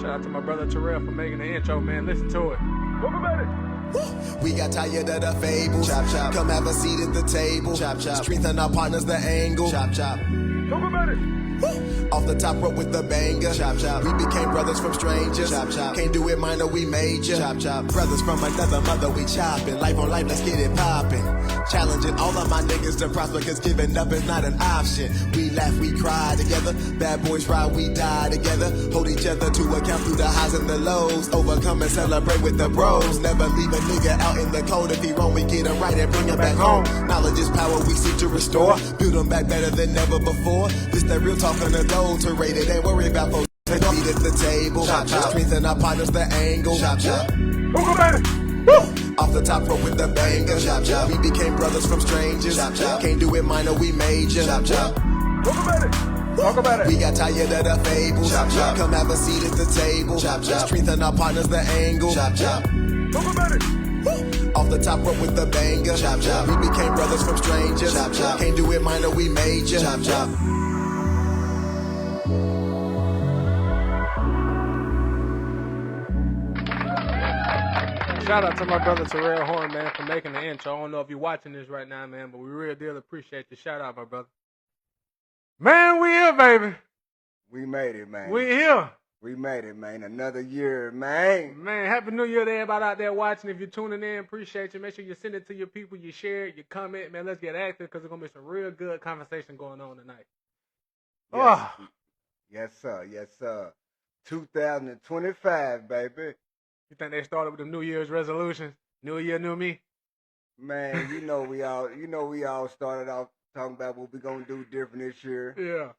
Shout out to my brother Terrell for making the intro, man. Listen to it. Talk about it. We got tired of the fables. Chop, chop. Come have a seat at the table. Chop, chop. Strengthen our partners, the angle. Chop, chop. Talk about it. Off the top rope with the banger. Chop, chop. We became brothers from strangers. Chop, chop. Can't do it minor, we major. Chop, chop. Brothers from another mother, we chopping. Life on life, let's get it popping. Challenging all of my niggas to prosper, cause giving up is not an option. We laugh, we cry together. Bad boys ride, we die together. Hold each other to account through the highs and the lows. Overcome and celebrate with the bros. Never leave a nigga out in the cold. If he wrong, we get him right and bring him back home. Knowledge is power, we seek to restore. Build him back better than ever before. This that real talk on the gold to rate it. Ain't worry about folks. Take a seat at the table. Chop, chop. Strengthen our partners, the angle. Chop, chop. Talk about it. Off the top rope with the banger. Chop, chop. We became brothers from strangers. Chop, chop. Can't do it minor, we major. Chop, chop. Talk about it. Talk about it. We got tired of the fables. Chop, chop. Come have a seat at the table. Chop, chop. Strengthen our partners, the angle. Chop, chop. Talk about it. Off the top rope with the banger. Chop, chop. We became brothers from strangers. Chop, chop. Can't do it minor, we major. Chop, chop. Shout out to my brother Terrell Horn, man, for making the intro. I don't know if you're watching this right now, man, but we really deal appreciate you. Shout out, my brother. Man, we here, baby. We made it, man. We here. We made it, man. Another year, man. Man, Happy New Year to everybody out there watching. If you're tuning in, appreciate you. Make sure you send it to your people, you share it, you comment. Man, let's get active because there's going to be some real good conversation going on tonight. Yes, yes sir. Yes, sir. 2025, baby. You think they started with the New Year's resolutions? New year, new me? Man, we all started off talking about what we gonna do different this year. Yeah.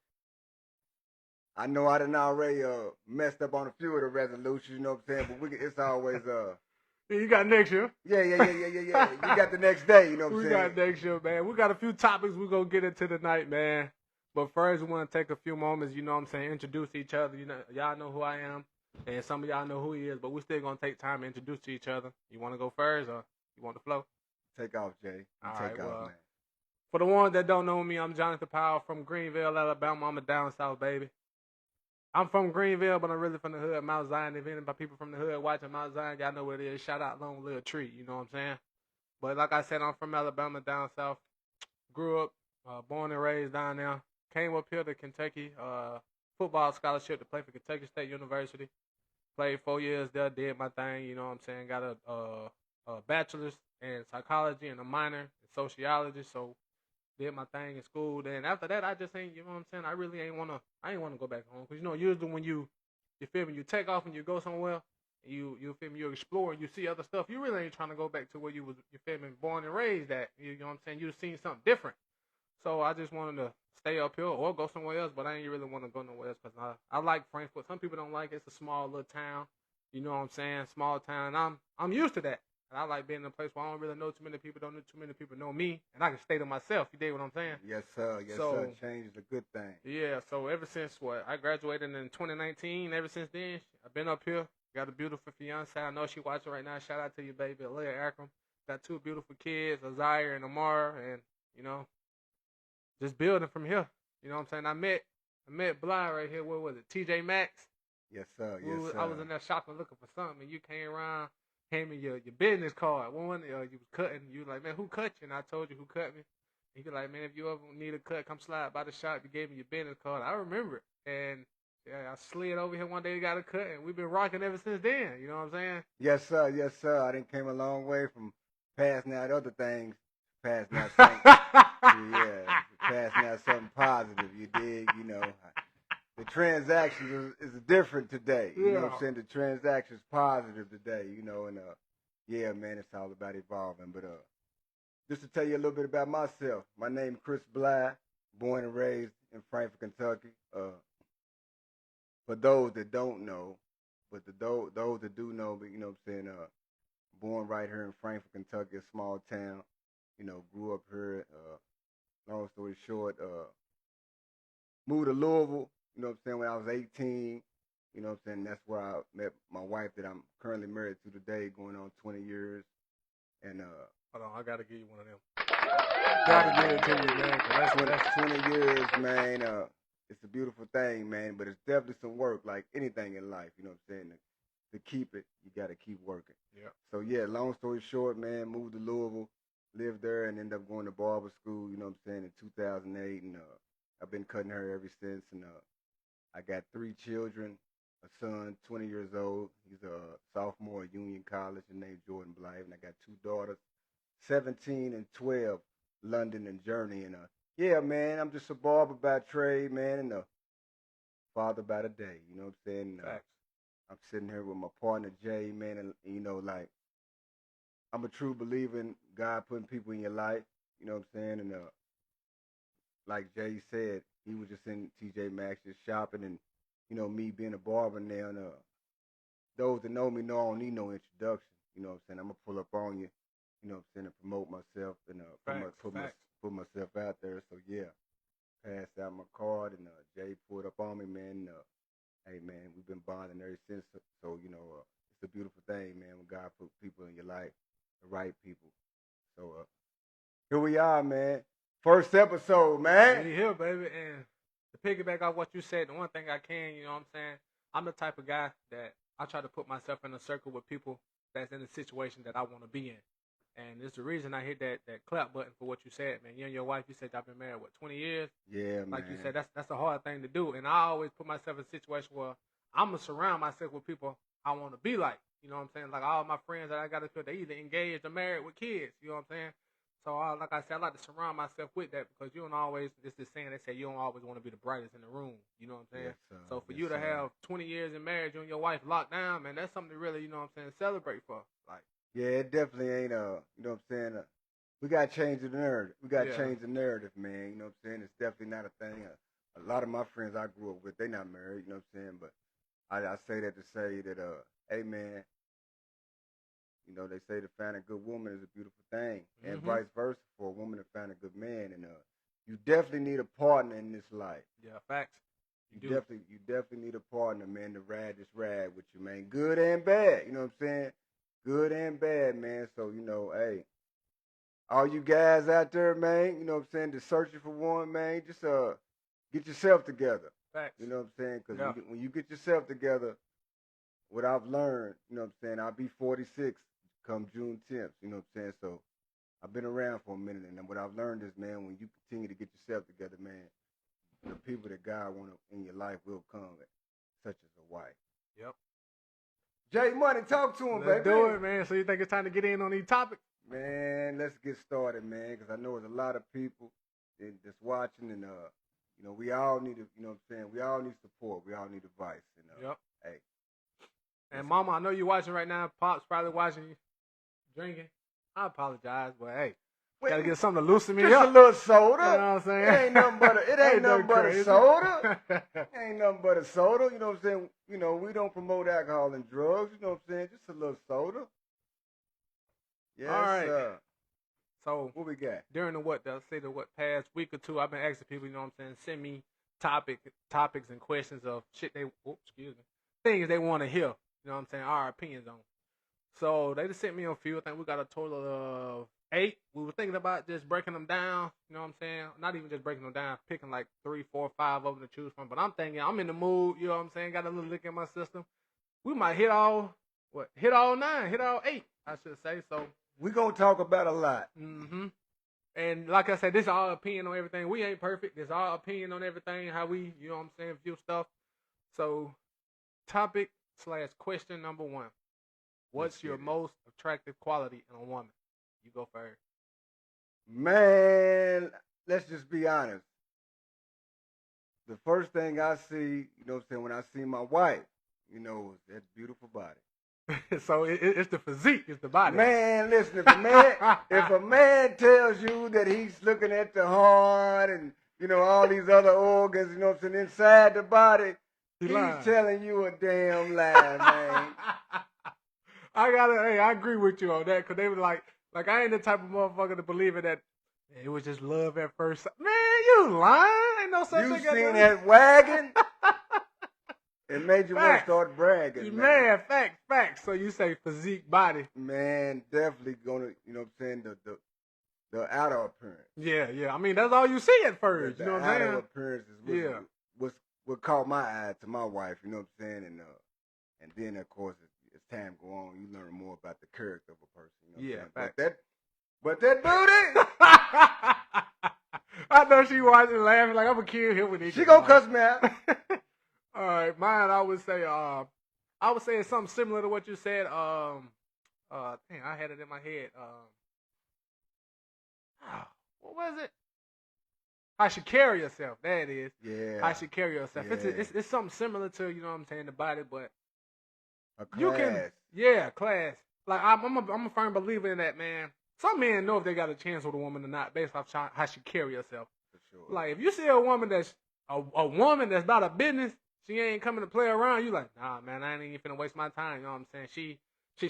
I know I done already messed up on a few of the resolutions, you know what I'm saying? But it's always You got next year. Yeah. You got the next day, you know what I'm saying? We got next year, man. We got a few topics we're gonna get into tonight, man. But first, we want to take a few moments, you know what I'm saying, introduce each other. You know, y'all know who I am, and some of y'all know who he is, but we're still going to take time to introduce to each other. You want to go first, or you want to flow? Take off, Jay. Take off, man. For the ones that don't know me, I'm Jonathan Powell from Greenville, Alabama. I'm a down south baby. I'm from Greenville, but I'm really from the hood, Mount Zion. If any people from the hood watching Mount Zion, y'all know what it is. Shout out Long Little Tree, you know what I'm saying? But like I said, I'm from Alabama, down south. Grew up, born and raised down there. Came up here to Kentucky, football scholarship to play for Kentucky State University. Played 4 years there, did my thing, you know what I'm saying. Got a bachelor's in psychology and a minor in sociology, so did my thing in school. Then after that, I just ain't, you know what I'm saying, I ain't want to go back home. Because, you know, usually when you feel me, you take off and you go somewhere, and you feel me, you explore and you see other stuff, you really ain't trying to go back to where you feel me, born and raised at. You know what I'm saying? You've seen something different. So I just wanted to stay up here or go somewhere else, but I ain't really want to go nowhere else because I like Frankfort. Some people don't like it. It's a small little town. You know what I'm saying? Small town. I'm used to that. And I like being in a place where I don't really know too many people, don't know too many people know me, and I can stay to myself. You dig what I'm saying? Yes, sir. Yes, sir. Change is a good thing. Yeah, so ever since I graduated in 2019, ever since then, I've been up here. Got a beautiful fiance. I know she watching right now. Shout out to you, baby, Aaliyah Akram. Got 2 beautiful kids, Azire and Amar, and, you know, just building from here. You know what I'm saying? I met Bly right here. What was it? TJ Maxx? Yes, sir. Yes, sir. I was in there shopping looking for something, and you came around, handed me your business card. One, you was cutting. You was like, man, who cut you? And I told you who cut me. And you like, man, if you ever need a cut, come slide by the shop. You gave me your business card. I remember it. And yeah, I slid over here one day, got a cut, and we've been rocking ever since then. You know what I'm saying? Yes, sir. Yes, sir. I done came a long way from passing out other things, passing out something. Yeah, passing out something positive. You dig? You know, the transaction is different today. You know what I'm saying? The transaction's positive today. You know, and yeah, man, it's all about evolving. But just to tell you a little bit about myself, my name is Chris Bly, born and raised in Frankfort, Kentucky. For those that don't know, but those that do know, but you know what I'm saying, born right here in Frankfort, Kentucky, a small town. You know, grew up here. Long story short, moved to Louisville, you know what I'm saying, when I was 18. You know what I'm saying? That's where I met my wife that I'm currently married to today, going on 20 years. And hold on, I gotta give you one of them. Gotta give it to you, man. 'Cause that's 20 years, man. it's a beautiful thing, man. But it's definitely some work, like anything in life. You know what I'm saying? To keep it, you got to keep working. Yeah. So yeah, long story short, man, moved to Louisville, lived there, and ended up going to barber school. You know what I'm saying, in 2008, and I've been cutting hair ever since. And I got 3 children, a son, 20 years old. He's a sophomore at Union College, and named Jordan Blythe. And I got 2 daughters, 17 and 12, London and Journey. And yeah, man, I'm just a barber by trade, man, and a father by the day. You know what I'm saying? Facts. I'm sitting here with my partner Jay, man, and you know, like, I'm a true believer in God putting people in your life. You know what I'm saying? And like Jay said, he was just in TJ Maxx just shopping, and you know, me being a barber now, and those that know me know I don't need no introduction. You know what I'm saying? I'm gonna pull up on you. You know what I'm saying? And promote myself and put myself out there. So yeah, passed out my card, and Jay pulled up on me, man. Hey man, we've been bonding ever since. So you know, it's a beautiful thing, man. When God put people in your life, the right people. So here we are, man. First episode, man. We here, baby. And to piggyback off what you said, the one thing I can, you know what I'm saying? I'm the type of guy that I try to put myself in a circle with people that's in a situation that I want to be in. And it's the reason I hit that clap button for what you said, man. You and your wife, you said y'all been married, 20 years? Yeah, man. Like you said, that's a hard thing to do. And I always put myself in a situation where I'm going to surround myself with people I want to be like. You know what I'm saying? Like all my friends that I got to feel, they either engaged or married with kids. You know what I'm saying? So like I said, I like to surround myself with that because you don't always, it's the saying they say you don't always want to be the brightest in the room. You know what I'm saying? Yes, so for you to have 20 years in marriage, you and your wife locked down, man, that's something to really, you know what I'm saying, celebrate for. Like, yeah, it definitely ain't you know what I'm saying. We gotta change the narrative. We gotta change the narrative, man. You know what I'm saying? It's definitely not a thing. A lot of my friends I grew up with, they not married. You know what I'm saying? But I say that to say that, hey man, you know they say to find a good woman is a beautiful thing, and vice versa for a woman to find a good man. And you definitely need a partner in this life. Yeah, facts. You definitely need a partner, man, to ride this ride with you, man. Good and bad. You know what I'm saying? Good and bad, man. So, you know, hey, all you guys out there, man, you know what I'm saying, just searching for one, man, just get yourself together. Facts. You know what I'm saying? Because when you get yourself together, what I've learned, you know what I'm saying, I'll be 46 come June 10th, you know what I'm saying? So I've been around for a minute, and what I've learned is, man, when you continue to get yourself together, man, the people that God wants in your life will come, such as a wife. Yep. Jay Money, talk to him, Let's baby. do it, man. So you think it's time to get in on these topics? Man, let's get started, man, because I know there's a lot of people that's watching, and, you know, we all need to, you know what I'm saying, we all need support. We all need advice. And, hey. And Mama, I know you're watching right now. Pop's probably watching you drinking. I apologize, but hey, gotta get something to loosen me just up. a little soda. You know what I'm saying? It ain't nothing but a soda. It Ain't nothing but a soda. You know what I'm saying? You know, we don't promote alcohol and drugs. You know what I'm saying? Just a little soda. Yes, all right. So what we got? During the past week or two, I've been asking people, you know what I'm saying, send me topics and questions of shit things they want to hear. You know what I'm saying? Our opinions on. So they just sent me a few. I think we got a total of 8. We were thinking about just breaking them down. You know what I'm saying? Not even just breaking them down, picking like 3, 4, 5 of them to choose from. But I'm thinking I'm in the mood. You know what I'm saying? Got a little lick in my system. We might hit all 9, hit all 8, I should say. So we gonna talk about a lot. And like I said, this is our opinion on everything. We ain't perfect. This is our opinion on everything. How we, you know what I'm saying, view stuff. So topic/question number 1. What's your most attractive quality in a woman? You go first. Man, let's just be honest. The first thing I see, you know what I'm saying, when I see my wife, you know, is that beautiful body. So it's the physique, it's the body. Man, listen, if a man tells you that he's looking at the heart and, you know, all these other organs, you know what I'm saying, inside the body, he's telling you a damn lie, man. I agree with you on that, because they were like I ain't the type of motherfucker to believe in that it was just love at first sight. Man, you lying. Ain't no such thing. You seen that wagon? It made you want to start bragging, man. Facts. So you say physique, body. Man, definitely gonna, you know what I'm saying, the outer appearance. Yeah. I mean, that's all you see at first. You know what I'm saying? The outer appearance is what caught my eye to my wife, you know what I'm saying? And then of course as time go on, you learn more about the character of a person. You know what I'm saying? But that booty. I know she watching laughing like I'm gonna kill him when he. She gonna cuss me out. All right, mine. I would say it's something similar to what you said. Dang, I had it in my head. What was it? How she carry herself. That it is. Yeah. How she carry herself. Yeah. It's something similar to, you know what I'm saying, the body, but A class. you can, yeah, class. Like I'm a firm believer in that, man. Some men know if they got a chance with a woman or not based off how she carry herself. For sure. Like if you see a woman that's a woman that's about a business, she ain't coming to play around. You like, nah, man, I ain't even finna waste my time. You know what I'm saying?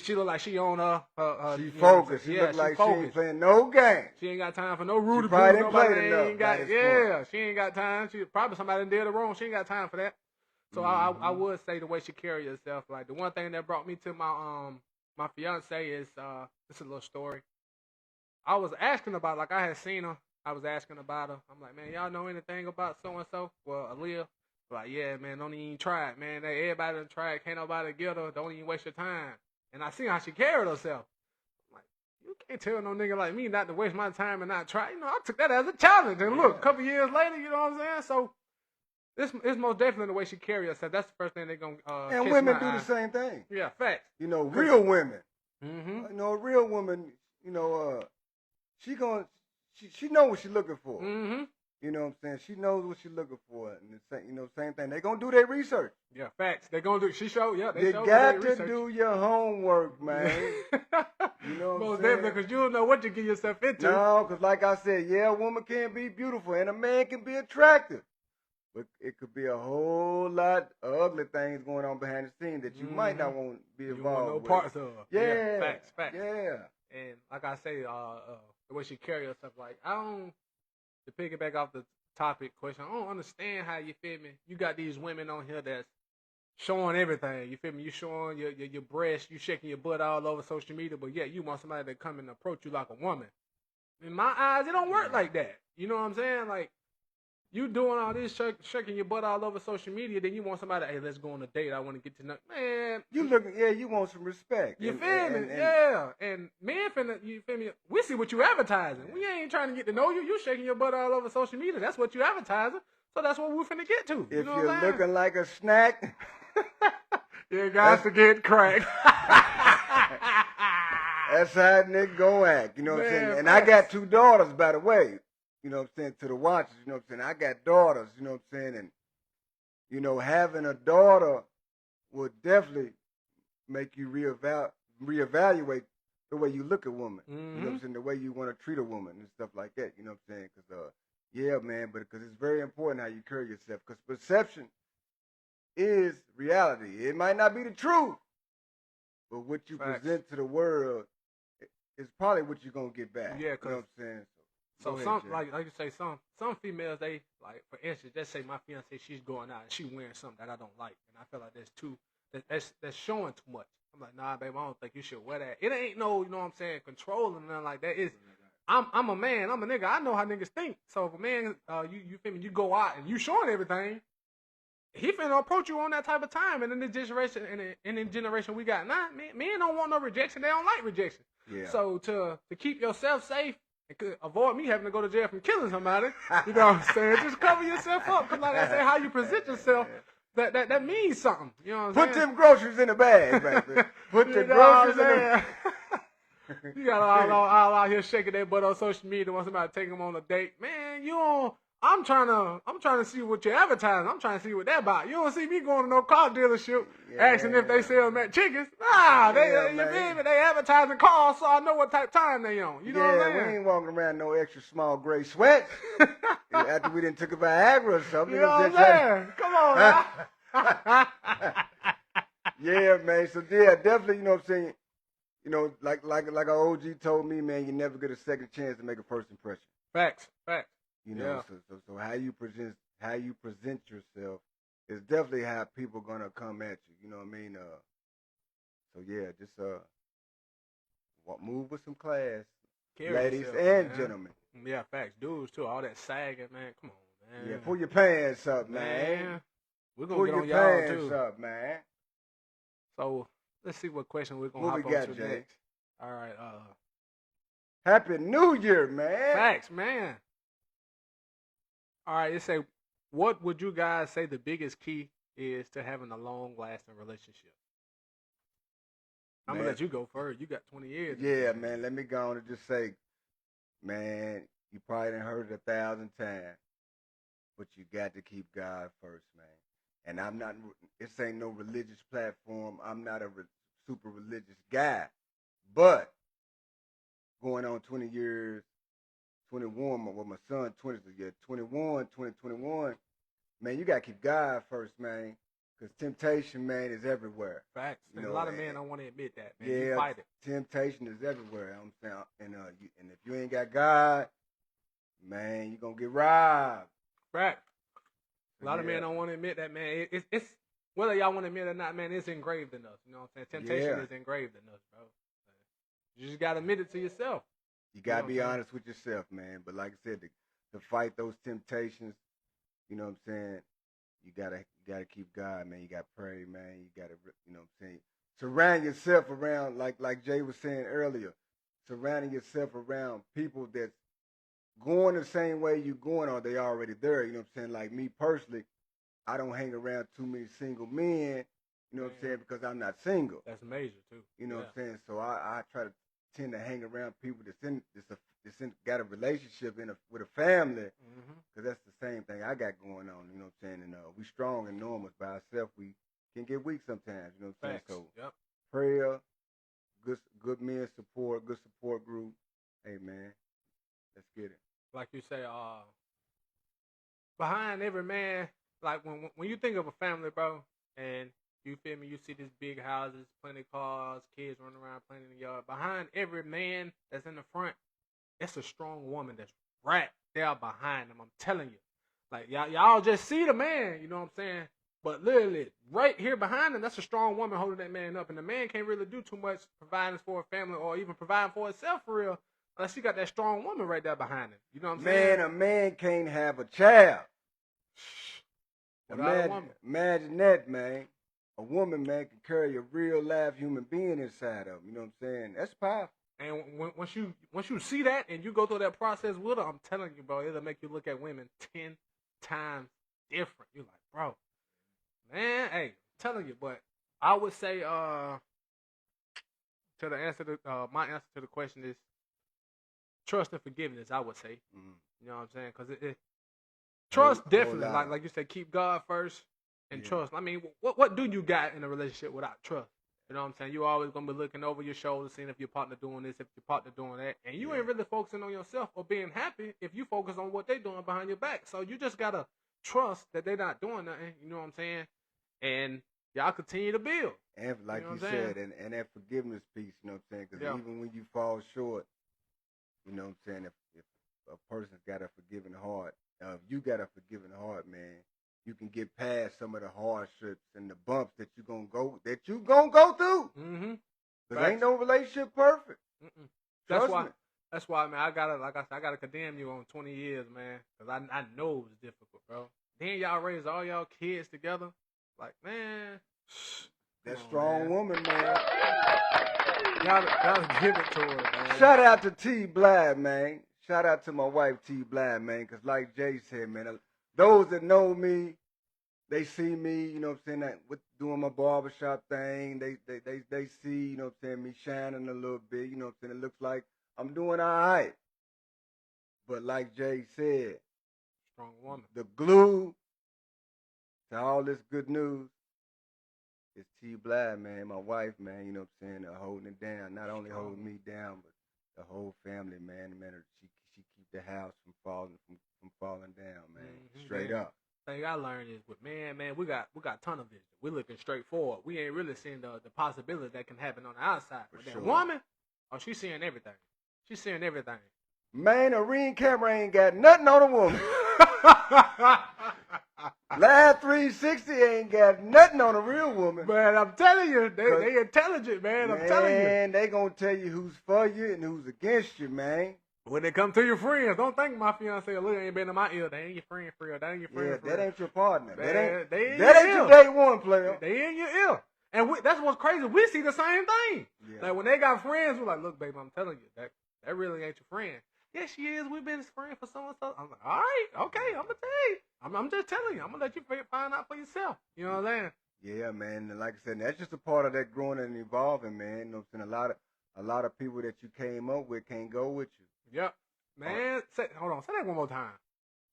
She look like she on her. She focused. She look like she ain't playing no game. She ain't got time for no Rudy. Probably Nobody didn't play ain't got. Yeah, she ain't got time. She probably somebody did her wrong. She ain't got time for that. So I would say the way she carry herself. Like the one thing that brought me to my fiance is it's a little story. I was asking about, like I had seen her. I was asking about her. I'm like, man, y'all know anything about so and so? Well, Aaliyah. Like, yeah, man, don't even try it, man. Everybody done try it. Can't nobody get her. Don't even waste your time. And I seen how she carried herself. I'm like, you can't tell no nigga like me not to waste my time and not try. You know, I took that as a challenge. And look, a couple years later, you know what I'm saying? So it's most definitely the way she carry herself. That's the first thing they're going to and women do the same thing. Yeah, facts. You know, real women. Mm-hmm. You know, a real woman, you know, she knows what she's looking for. Mm-hmm. You know what I'm saying? She knows what she's looking for. And the same, you know, same thing. They're going to do their research. Yeah, facts. They're going to do, she showed, yeah. You got to do your homework, man. You know what most I'm saying? definitely, because you don't know what you get yourself into. No, because like I said, yeah, a woman can be beautiful and a man can be attractive. But it could be a whole lot of ugly things going on behind the scenes that you might not want to be involved with. Parts of. Yeah. Facts. Yeah. And like I say, the way she carry herself, like, I don't, to piggyback off the topic question, I don't understand how, you feel me, you got these women on here that's showing everything, you feel me, you showing your breasts, you shaking your butt all over social media, but yet you want somebody to come and approach you like a woman. In my eyes, it don't work like that. You know what I'm saying? Like, you doing all this shaking your butt all over social media, then you want somebody, hey, let's go on a date. I want to get to know. Man, you want some respect. You feel me? Yeah. And men you feel me? We see what you advertising. We ain't trying to get to know you. You shaking your butt all over social media. That's what you advertising. So that's what we finna get to. If you're looking like a snack, you got to get cracked. That's how nigga go act. You know what I'm saying? And I got 2 daughters, by the way. You know what I'm saying, to the watchers, you know what I'm saying? I got daughters, you know what I'm saying? And, you know, having a daughter will definitely make you reevaluate the way you look at women. You know what I'm saying? The way you want to treat a woman and stuff like that, you know what I'm saying? Because, yeah, man, because it's very important how you carry yourself. Because perception is reality. It might not be the truth, but what you present to the world is probably what you're going to get back. Yeah, you know what I'm saying? So some, like you say, some females, they, like, for instance, let's say my fiance, she's going out and she wearing something that I don't like, and I feel like that's showing too much. I'm like, nah, babe, I don't think you should wear that. It ain't no, you know what I'm saying, control or nothing like that. It's, I'm a man, I'm a nigga. I know how niggas think. So if a man, you feel me, you go out and you showing everything, he finna approach you on that type of time. And in this generation, in the generation we got now, men don't want no rejection. They don't like rejection. Yeah. So to keep yourself safe, and could avoid me having to go to jail from killing somebody, you know what I'm saying? Just cover yourself up. Because like I say, how you present yourself, that means something. You know what I'm saying? Put them groceries in the bag, baby. Put the groceries in the bag. You got all out here shaking their butt on social media, want somebody to take them on a date. Man, you don't. I'm trying to see what you're advertising. I'm trying to see what they're about. You don't see me going to no car dealership asking if they sell chickens. Nah, you feel me? They advertising cars, so I know what type of time they on. You know what I'm saying? We ain't walking around no extra small gray sweats after we didn't took a Viagra or something. You know what I'm saying? Come on, man. Yeah, man. So yeah, definitely. You know what I'm saying? You know, like our OG told me, man, you never get a second chance to make a first impression. Facts. You know, so how you present yourself is definitely how people gonna come at you. You know what I mean? So yeah, just move with some class, ladies and gentlemen. Yeah, facts. Dudes too. All that sagging, man. Come on, Man. Yeah, pull your pants up, man. We're going Pull to get your on y'all, pants too. up, man. So, let's see what question we're going to What hop we on got, to Jay? next. All right. Happy New Year, man. Facts, man. All right, it say, what would you guys say the biggest key is to having a long-lasting relationship? I'm going to let you go first. You got 20 years. Yeah, man. Let me go on and just say, man, you probably done heard it 1,000 times, but you got to keep God first, man. And I'm not, this ain't no religious platform. I'm not a super religious guy. But going on 20 years, 21, well, my son, 2021, man, you got to keep God first, man. Because temptation, man, is everywhere. Facts. You And know, a lot of men don't want to admit that, man. Yeah, You fight it. temptation is everywhere. I'm saying, and if you ain't got God, man, you gonna get robbed. Facts. A lot of Yeah. men don't want to admit that, man. It's whether y'all want to admit it or not, man, it's engraved in us. You know what I'm saying? Temptation Yeah. is engraved in us, bro. You just got to admit it to yourself. You gotta know be what I'm saying? honest with yourself, man. But like I said, to fight those temptations, you know what I'm saying? You gotta keep God, man. You gotta pray, man. You gotta, you know what I'm saying? Surround yourself around, like Jay was saying earlier, surrounding yourself around people that's going the same way you going, or they already there. You know what I'm saying? Like me personally, I don't hang around too many single men. You know what I'm saying? Because I'm not single. That's major too. You know what I'm saying? So I try to tend to hang around people that's got a relationship with a family, Mm-hmm. because that's the same thing I got going on. You know what I'm saying? And we strong and normal by ourselves. We can get weak sometimes. You know what I'm Facts. saying? So Yep. prayer, good men support, good support group. Hey man, let's get it. Like you say, behind every man, like when you think of a family, bro, and you feel me, you see these big houses, plenty of cars, kids running around playing in the yard. Behind every man that's in the front, it's a strong woman that's right there behind them. I'm telling you. Like y'all just see the man, you know what I'm saying? But literally, right here behind him, that's a strong woman holding that man up. And the man can't really do too much providing for a family or even providing for himself for real, unless he got that strong woman right there behind him. You know what I'm saying? Man, a man can't have a child. Without a woman. Imagine that, man. A woman, man, can carry a real live human being inside of him. You know what I'm saying? That's powerful. And once you see that and you go through that process with her, I'm telling you, bro, it'll make you look at women 10 times different. You're like, bro, man, hey, I'm telling you. But I would say, my answer to the question is trust and forgiveness. I would say, you know what I'm saying? Because trust definitely, like you said, keep God first and trust. I mean, what do you got in a relationship without trust? You know what I'm saying? You always gonna be looking over your shoulder, seeing if your partner doing this, if your partner doing that, and you ain't really focusing on yourself or being happy if you focus on what they doing behind your back. So you just gotta trust that they're not doing nothing. You know what I'm saying? And y'all continue to build. And like you said, and that forgiveness piece, you know what I'm saying? Because even when you fall short, you know what I'm saying? If a person's got a forgiving heart, if you got a forgiving heart, man, you can get past some of the hardships and the bumps that you gonna go through. Mm-hmm. Because ain't no relationship perfect. That's why, man. I gotta condemn you on 20 years, man, because I know it was difficult, bro. Then y'all raised all y'all kids together, like, man. That strong woman, man. Gotta give it to her, man. Shout out to T. Blythe, man. Shout out to my wife, T. Blythe, man, because like Jay said, man, those that know me, they see me, you know what I'm saying, with doing my barbershop thing. They see, you know what I'm saying, me shining a little bit. You know what I'm saying? It looks like I'm doing all right. But like Jay said, strong woman. The glue to all this good news is T. Blythe, man, my wife, man, you know what I'm saying, holding it down. Not only holding me down, but the whole family, man. She keep the house from falling down, man. Mm-hmm. Straight up. Thing I learned is with man, we got tunnel vision. We're looking straight forward. We ain't really seeing the possibilities that can happen on the outside. But that woman, she's seeing everything. She's seeing everything. Man, a Ring camera ain't got nothing on a woman. Live 360 ain't got nothing on a real woman. Man, I'm telling you, they intelligent, man. I'm telling you. Man, they gonna tell you who's for you and who's against you, man. When it come to your friends, don't think my fiance or Lil ain't been in my ear. They ain't your friend for real. That ain't your friend for real. That ain't your partner. That ain't your your day one player. They in your ear. And that's what's crazy. We see the same thing. Yeah. Like when they got friends, we're like, look, baby, I'm telling you, that really ain't your friend. Yes, she is. We've been friends for so and so. I'm like, all right, okay, I'm gonna tell you. I'm just telling you. I'm gonna let you find out for yourself. You know what I'm saying? Yeah, man. And like I said, that's just a part of that growing and evolving, man. You know what I'm saying? A lot of people that you came up with can't go with you. Yep. Man, hold on. Say that one more time.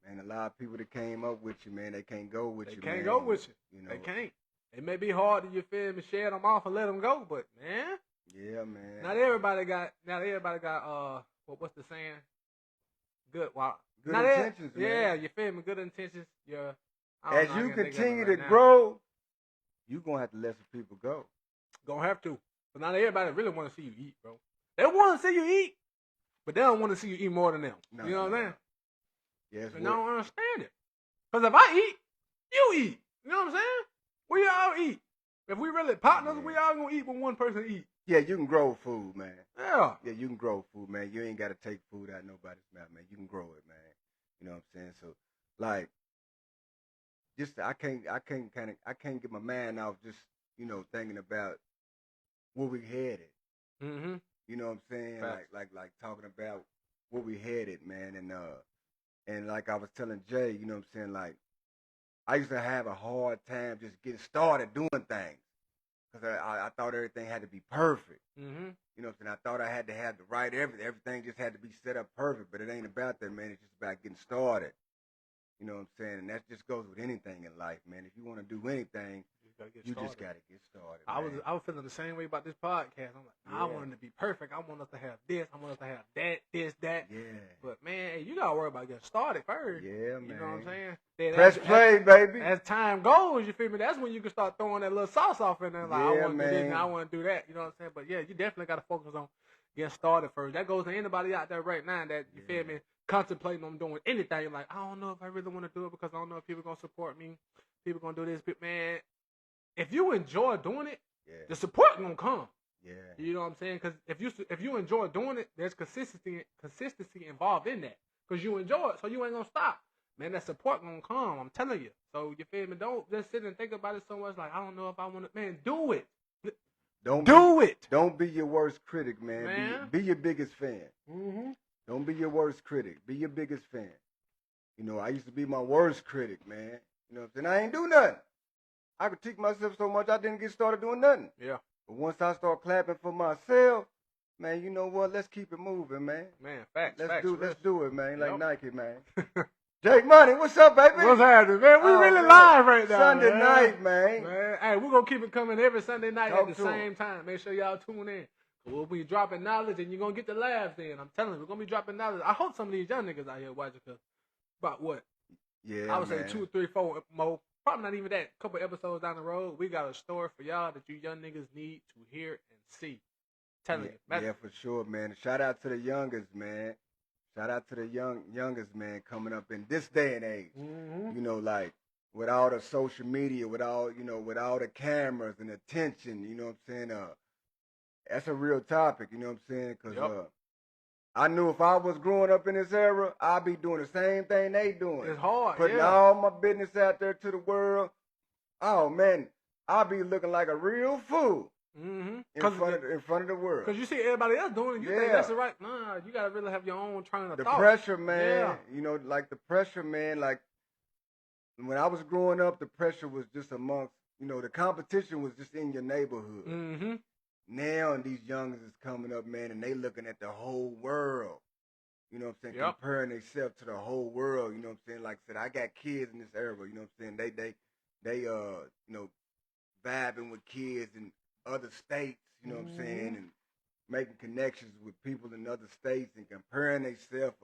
Man, a lot of people that came up with you, man, they can't go with you, They can't man. go with you. You know, they can't. It may be hard to, you feel me, shed them off and let them go, but, man. Yeah, man. Not everybody got, what's the saying? Good intentions, man. Yeah, you feel me? Good intentions. Yeah. As you continue to grow, you're going to have to let some people go. Gonna have to. But not everybody really want to see you eat, bro. They want to see you eat, but they don't want to see you eat more than them. You know what I'm saying? Yes. And I don't understand it. Because if I eat, you eat. You know what I'm saying? We all eat. If we really partners, we all gonna eat when one person eat. Yeah, you can grow food, man. Yeah. Yeah, you can grow food, man. You ain't got to take food out of nobody's mouth, man. You can grow it, man. You know what I'm saying? So, like, just I can't get my mind off just, you know, thinking about where we headed. Mm-hmm. You know what I'm saying? Facts. Like talking about where we headed, man. And like I was telling Jay, you know what I'm saying? Like, I used to have a hard time just getting started doing things. Because I thought everything had to be perfect. Mm-hmm. You know what I'm saying? I thought I had to have the right everything just had to be set up perfect, but it ain't about that, man. It's just about getting started. You know what I'm saying? And that just goes with anything in life, man. If you want to do anything, you just got to get started. I was feeling the same way about this podcast. I'm like, I want it to be perfect. I want us to have this. I want us to have that, this, that. Yeah. But, man, you got to worry about getting started first. Yeah, man. You know what I'm saying? Then press play, baby. As time goes, you feel me? That's when you can start throwing that little sauce off in there. Like, I want to do this and I want to do that. You know what I'm saying? But, yeah, you definitely got to focus on getting started first. That goes to anybody out there right now that, you feel me, contemplating on doing anything. Like, I don't know if I really want to do it because I don't know if people going to support me. People going to do this. But, man, if you enjoy doing it, the support going to come. Yeah. You know what I'm saying? Because if you enjoy doing it, there's consistency involved in that. Because you enjoy it, so you ain't going to stop. Man, that support going to come. I'm telling you. So, you feel me? Don't just sit and think about it so much like, I don't know if I want to. Man, do it. Don't be your worst critic, man. Be your biggest fan. Mm-hmm. Don't be your worst critic. Be your biggest fan. You know, I used to be my worst critic, man. You know what I'm saying? I ain't do nothing. I critique myself so much I didn't get started doing nothing. Yeah. But once I start clapping for myself, man, you know what? Let's keep it moving, man. Man, facts. Let's do it, man. Like Nike, man. Jake Money, what's up, baby? What's happening, man? We really live right now. Sunday night, man. Hey, we're going to keep it coming every Sunday night at the same time. Make sure y'all tune in. We'll be dropping knowledge, and you're going to get the laughs in. I'm telling you, we're going to be dropping knowledge. I hope some of these young niggas out here watching, because about what? Yeah, I would say 2, 3, 4 more. Probably not even that. A couple episodes down the road, we got a story for y'all that you young niggas need to hear and see. Telling you. Yeah, for sure, man. Shout out to the youngest, man. Shout out to the youngest, man, coming up in this day and age. Mm-hmm. You know, like, with all the social media, with all the cameras and attention, you know what I'm saying? That's a real topic, you know what I'm saying? Because I knew if I was growing up in this era, I'd be doing the same thing they doing. It's hard, Putting all my business out there to the world. Oh, man, I'd be looking like a real fool. Mm-hmm. In front of the world. Because you see everybody else doing it, you think that's the right. Nah, you gotta really have your own train of thought. The pressure, man. You know, like the pressure, man. Like when I was growing up, the pressure was just amongst. You know, the competition was just in your neighborhood. Mm-hmm. Now these youngers is coming up, man, and they looking at the whole world. You know what I'm saying? Comparing themselves to the whole world. You know what I'm saying? Like I said, I got kids in this era. You know what I'm saying? They you know, vibing with kids and other states, you know what I'm saying, and making connections with people in other states and comparing themselves,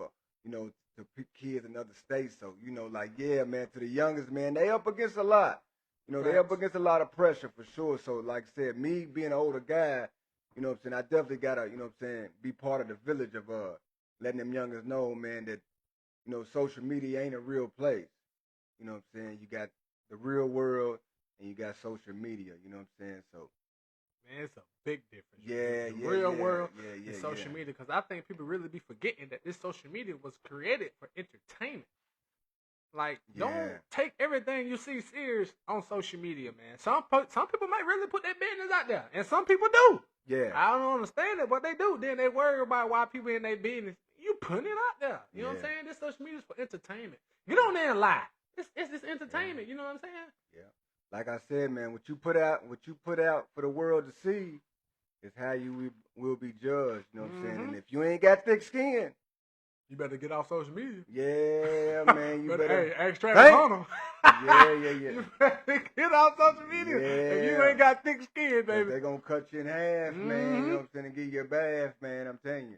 you know, to kids in other states. So, you know, like, yeah, man, to the youngest, man, they up against a lot. You know, they up against a lot of pressure for sure. So, like I said, me being an older guy, you know what I'm saying, I definitely got to, you know what I'm saying, be part of the village of letting them youngers know, man, that, you know, social media ain't a real place. You know what I'm saying? You got the real world and you got social media, you know what I'm saying? So, Man, it's a big difference. Yeah, the real world yeah, and social media. Because I think people really be forgetting that this social media was created for entertainment. Like, don't take everything you see serious on social media, man. Some people might really put their business out there, and some people do. Yeah. I don't understand it, but they do. Then they worry about why people in their business. You putting it out there. You know what I'm saying? This social media is for entertainment. Get on there and lie. It's just entertainment. You know what I'm saying? Yeah. Like I said, man, what you put out for the world to see is how you will be judged. You know what I'm saying? And if you ain't got thick skin, you better get off social media. Yeah, man. You better. Hey, ask Travis Hunter. Yeah. You better get off social media. If you ain't got thick skin, baby. They're going to cut you in half, man. You know what I'm saying? And give you a bath, man. I'm telling you.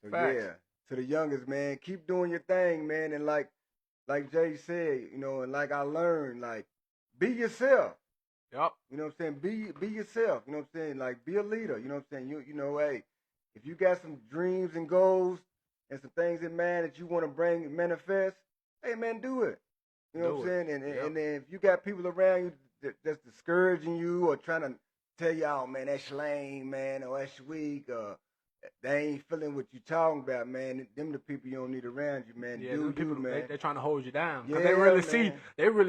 So, Facts. To the youngest, man, keep doing your thing, man. And like Jay said, you know, and like I learned, like, be yourself. Yep. You know what I'm saying? Be yourself. You know what I'm saying? Like, be a leader. You know what I'm saying? You know, hey, if you got some dreams and goals and some things in mind that you want to manifest, hey, man, do it. You know what I'm saying? And then if you got people around you that's discouraging you or trying to tell you, oh, man, that's lame, man, or that's weak, or they ain't feeling what you talking about, man. Them the people you don't need around you, man. Yeah, people, man. They're trying to hold you down. Yeah, they really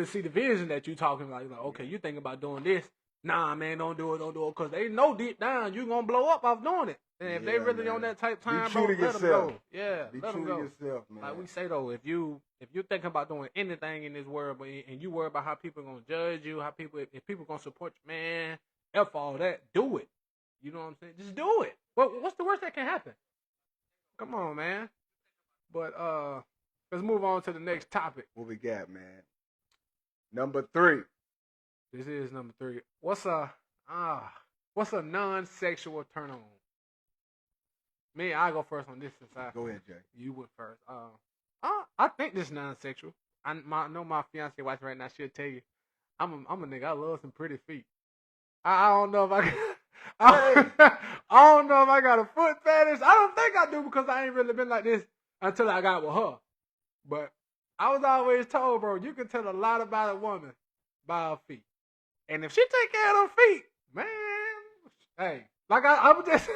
see the vision that you talking about. You're like, okay, you think about doing this. Nah, man, don't do it. Because they know deep down you're going to blow up off doing it. And if they really on that type time, bro, let them go. Yeah, let them go. Yourself, man. Like we say, though, if you thinking about doing anything in this world, and you worry about how people going to judge you, if people going to support you, man, F all that, do it. You know what I'm saying? Just do it. What's the worst that can happen? Come on, man. But let's move on to the next topic. What we got, man? Number 3. This is number 3. What's a non-sexual turn on? Me, I go first on this since go ahead, Jay. You went first. I think this is non-sexual. I know my fiance watching right now. She'll tell you, I'm a nigga. I love some pretty feet. I don't know if I can. I don't know if I got a foot fetish. I don't think I do because I ain't really been like this until I got with her. But I was always told, bro, you can tell a lot about a woman by her feet. And if she take care of her feet, man, hey, like I would just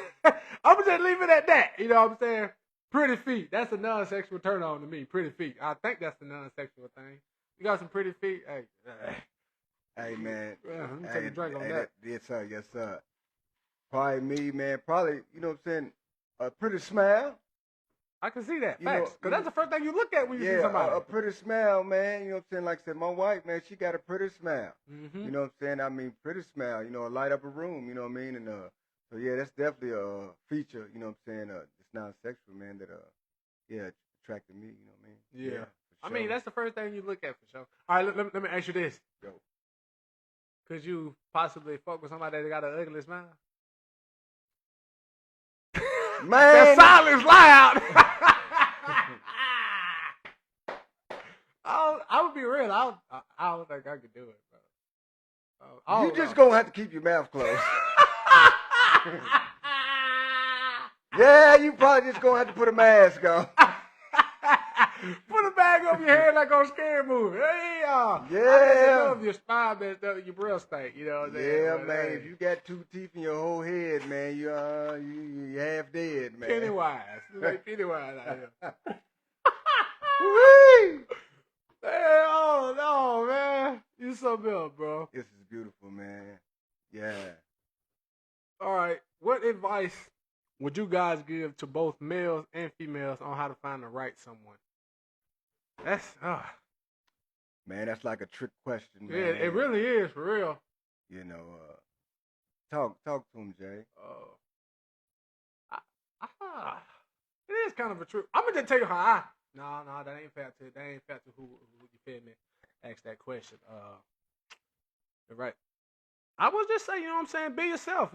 leave it at that. You know what I'm saying? Pretty feet. That's a non-sexual turn on to me. Pretty feet. I think that's the non-sexual thing. You got some pretty feet? Hey. Hey, man. Let me take a drink on that. Yes, sir. Yes, sir. Probably me, man. Probably, you know what I'm saying, a pretty smile. I can see that. Facts. Because that's the first thing you look at when you see somebody. A pretty smile, man. You know what I'm saying? Like I said, my wife, man, she got a pretty smile. Mm-hmm. You know what I'm saying? I mean, pretty smile. You know, light up a room. You know what I mean? And so yeah, that's definitely a feature. You know what I'm saying? It's non-sexual, man. That attracted me. You know what I mean? Yeah. Sure. I mean, that's the first thing you look at for sure. All right, let me ask you this. Go. Could you possibly fuck with somebody that got an ugly smile? Man, that silence loud. I would be real. I don't think I could do it, bro. You just gonna have to keep your mouth closed. Yeah, you probably just gonna have to put a mask on. Put a bag over your head like on Scary Movie. Hey, y'all. Yeah. I love your spine, man. Your breath stink. You know what I'm saying? Yeah, man. Hey. If you got 2 teeth in your whole head, man, you half dead, man. Pennywise. Like Pennywise out here. Whee! Hey, oh, no, man. You something else, bro. This is beautiful, man. Yeah. All right. What advice would you guys give to both males and females on how to find the right someone? That's man, that's like a trick question, man. Yeah, it really is, for real. You know, talk to him, Jay. It is kind of a trick. I'm gonna just tell you how No, that ain't fair to who you feel me ask that question. Right. I was just saying, you know what I'm saying? Be yourself.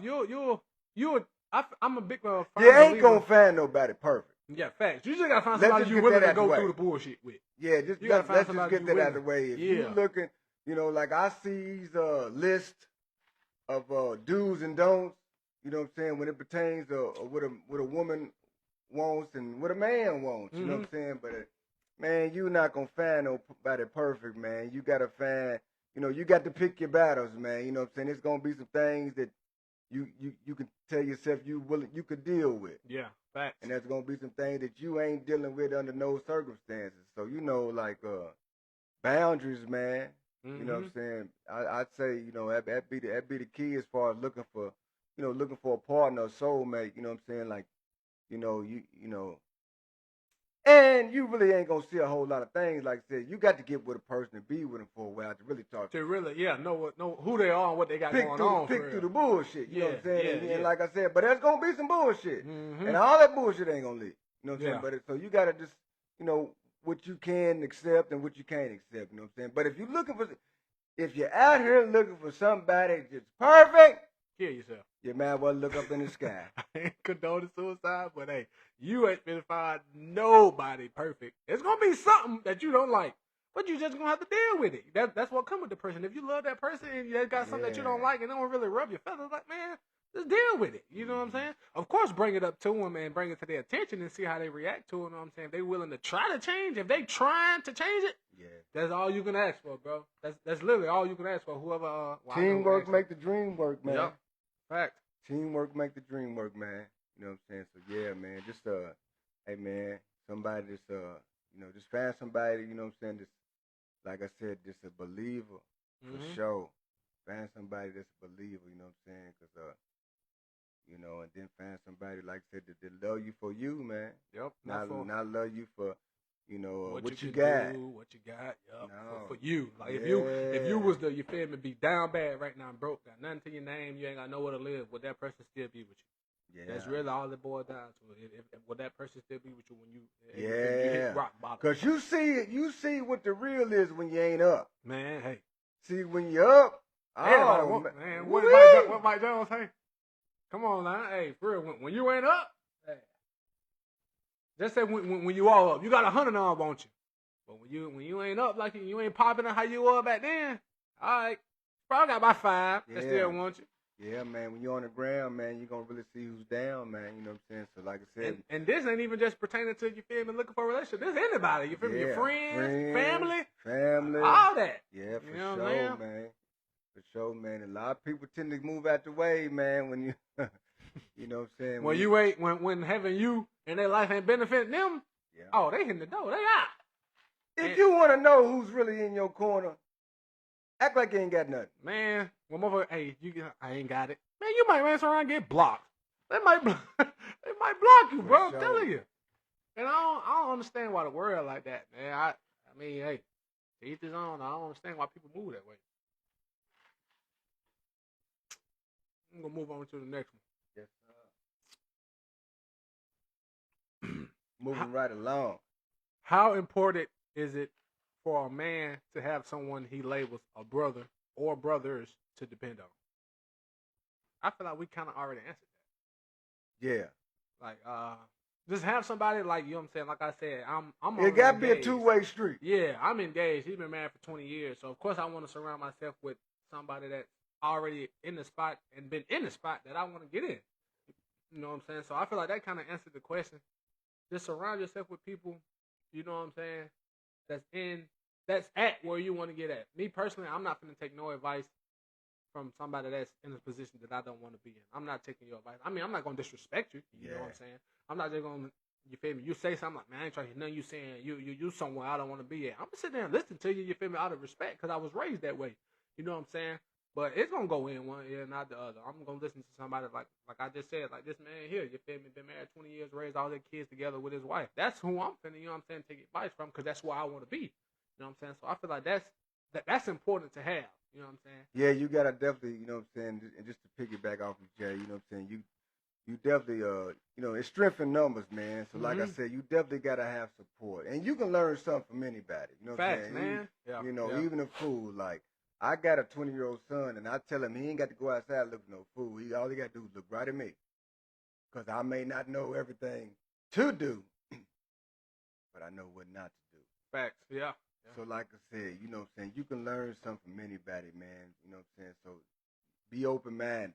I'm a big fan. You ain't gonna find nobody perfect. Yeah, facts. You just gotta find somebody you willing to go through the bullshit with. Yeah, let's just get that out of the way. If you looking, you know, like I see these list of do's and don'ts. You know what I'm saying? When it pertains to what a woman wants and what a man wants. You know what I'm saying? But man, you're not gonna find nobody perfect, man. You gotta find. You know, you got to pick your battles, man. You know what I'm saying? There's gonna be some things that you can tell yourself you could deal with. Yeah, facts. And there's gonna be some things that you ain't dealing with under no circumstances. So like boundaries, man. Mm-hmm. You know what I'm saying? I'd say, that be the key as far as looking for a partner, a soulmate, you know what I'm saying? Like, and you really ain't gonna see a whole lot of things. Like I said, you got to get with a person and be with them for a while to really talk to really, know who they are and what they got going on. Pick through the bullshit. You know what I'm saying? Yeah. And like I said, but there's gonna be some bullshit. Mm-hmm. And all that bullshit ain't gonna leave. You know what I'm saying? Yeah. But so you gotta just, what you can accept and what you can't accept. You know what I'm saying? But if you're out here looking for somebody that's perfect, kill yourself. You might well look up in the sky. I ain't condoning suicide, but hey, you ain't finna find nobody perfect. It's gonna be something that you don't like, but you just gonna have to deal with it. That's what comes with the person. If you love that person and you got something that you don't like and they don't really rub your feathers, like, man, just deal with it. You know what I'm saying? Of course, bring it up to them and bring it to their attention and see how they react to it. You know what I'm saying? If they willing to try to change, if they trying to change it, that's all you can ask for, bro. That's literally all you can ask for. Whoever. Teamwork make the dream work, man. Yep. Fact. Teamwork make the dream work, man. You know what I'm saying? So yeah, man. Just hey man, somebody just just find somebody. You know what I'm saying? Just like I said, just a believer for sure. Find somebody that's a believer. You know what I'm saying? Because and then find somebody like I said that love you for you, man. Yep. Not love you for what you got. Do, what you got. Yep. No. For you. Like if you was you feel me, be down bad right now and broke, got nothing to your name, you ain't got nowhere to live, would that person still be with you? Yeah. That's really all it boils down to. If would that person still be with you when you hit rock bottom? Cause you see what the real is when you ain't up. Man, hey. See when you up. Man, what Mike Jones say? Come on now, hey, for real. When you ain't up, hey. Just say when you all up, you got 100 on, won't you? But when you ain't up like you ain't popping how you were back then, all right, probably got about 5 that still want you. Yeah, man. When you're on the ground, man, you're gonna really see who's down, man. You know what I'm saying? So, like I said, and this ain't even just pertaining to you feel me looking for a relationship. This is anybody. You feel me? Your friends, family, all that. Yeah, for sure, man. For sure, man. A lot of people tend to move out the way, man. When you, you know what I'm saying? When having you in their life ain't benefiting them, oh, they hitting the door. They out. If you want to know who's really in your corner, act like you ain't got nothing. Man, one motherfucker, hey, I ain't got it. Man, you might answer around and get blocked. They might block you, bro. I'm telling you. And I don't understand why the world like that, man. I mean, hey, to each his own. I don't understand why people move that way. I'm gonna move on to the next one. Yes, sir. Moving right along. How important is it for a man to have someone he labels a brother or brothers to depend on? I feel like we kind of already answered that. Yeah. Like, just have somebody like, you know what I'm saying? Like I said, I'm it got to be a two-way street. Yeah, I'm engaged. He's been married for 20 years. So, of course, I want to surround myself with somebody that's already in the spot and been in the spot that I want to get in. You know what I'm saying? So, I feel like that kind of answered the question. Just surround yourself with people, you know what I'm saying, that's at where you want to get at. Me, personally, I'm not going to take no advice from somebody that's in a position that I don't want to be in. I'm not taking your advice. I mean, I'm not going to disrespect you. You know what I'm saying? I'm not just going to, you feel me? You say something like, man, I ain't trying to hear nothing you saying. You somewhere I don't want to be at. I'm going to sit there and listen to you, you feel me, out of respect because I was raised that way. You know what I'm saying? But it's going to go in one ear, not the other. I'm going to listen to somebody like I just said, like this man here, you feel me, been married 20 years, raised all their kids together with his wife. That's who I'm finna, you know what I'm saying, take advice from because that's where I want to be. You know what I'm saying? So I feel like that's important to have. You know what I'm saying? Yeah, you gotta definitely, you know what I'm saying, and just to piggyback off of Jay, you know what I'm saying, you definitely, it's strength in numbers, man. So like I said, you definitely gotta have support, and you can learn something from anybody. You know what I'm saying? Man. Even a fool. Like I got a 20-year-old son, and I tell him he ain't got to go outside looking no fool. All he got to do is look right at me, because I may not know everything to do, but I know what not to do. Facts. Yeah. So like I said, you know what I'm saying, you can learn something from anybody, man. You know what I'm saying? So be open-minded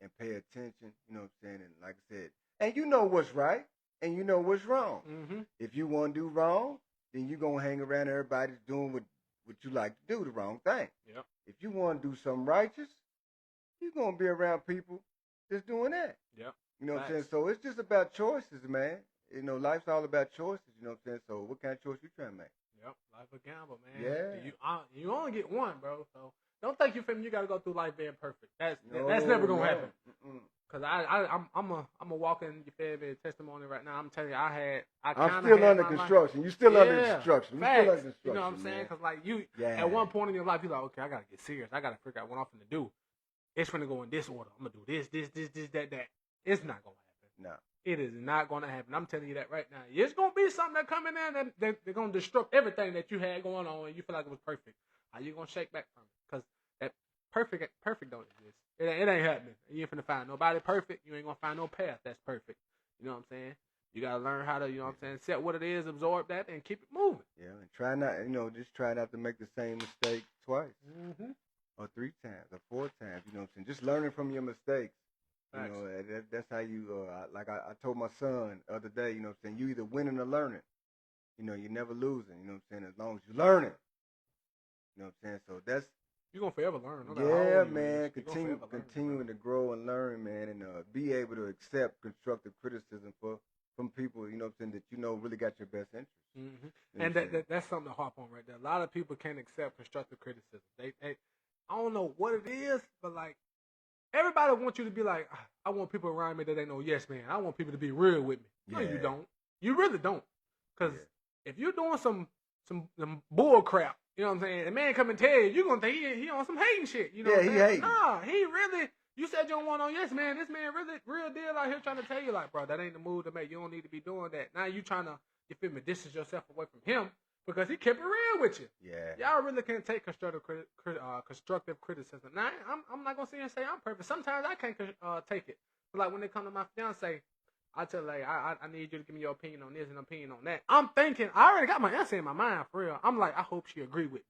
and pay attention, you know what I'm saying? And like I said, and you know what's right and you know what's wrong. Mm-hmm. If you want to do wrong, then you're going to hang around everybody doing what you like to do, the wrong thing. Yep. If you want to do something righteous, you're gonna be around people just doing that. Yep. You know what I'm Facts. saying? So it's just about choices, man. You know, life's all about choices. You know what I'm saying? So what kind of choice you trying to make? Yep. Life a gamble, man. Yeah. You only get one, bro. So don't think you gotta go through life being perfect. That's No, never gonna no. happen. Mm-mm. Cause I'm a walking, you feel me, testimony right now. I'm telling you, I'm kinda still had under my life- construction. You still under Yeah, construction. We facts. still under construction. You know what I'm saying? man. Cause like you, Yeah. at one point in your life, you're like, okay, I gotta get serious. I gotta figure out what I'm finna do. It's finna go in this order. I'm gonna do this, that. It's not gonna happen. No. It is not gonna happen. I'm telling you that right now. It's gonna be something that come in there that they're gonna disrupt everything that you had going on and you feel like it was perfect. How you gonna shake back from it? Cause that perfect don't exist. It ain't happening. You ain't finna find nobody perfect. You ain't gonna find no path that's perfect. You know what I'm saying? You gotta learn how to, you know what I'm saying, accept what it is, absorb that, and keep it moving. Yeah, and try not, just try not to make the same mistake twice Mm-hmm. or 3 times or 4 times. You know what I'm saying? Just learning from your mistakes. Facts. You know, that's how you, I told my son the other day, you know what I'm saying? You either winning or learning. You know, you're never losing, you know what I'm saying? As long as you're learning. You know what I'm saying? So that's, You're gonna forever learn. No matter how yeah, old you man. is. You gonna forever learn, Continuing to grow and learn, man, and be able to accept constructive criticism from people, you know what I'm saying, that you know really got your best interest. Mm-hmm. You know And what I'm saying? that's something to harp on right there. A lot of people can't accept constructive criticism. They I don't know what it is, but like everybody wants you to be like, I want people around me that they know yes man. I want people to be real with me. No, you Yeah. don't. You really don't. Because Yeah. if you're doing some bull crap, you know what I'm saying, the man come and tell you, you're gonna think he on some hating shit. You know Yeah, what I'm he saying? hating. Nah, he really. You said you don't want no yes man. This man really real deal out here trying to tell you like, bro, that ain't the move to make. You don't need to be doing that. Now you trying to, you feel me, distance yourself away from him because he kept it real with you. Yeah. Y'all really can't take constructive criticism. Now I'm not gonna sit here and say I'm perfect. Sometimes I can't take it. But like when they come to my fiance, I tell her, like, I need you to give me your opinion on this and opinion on that. I'm thinking I already got my answer in my mind for real. I'm like, I hope she agree with me.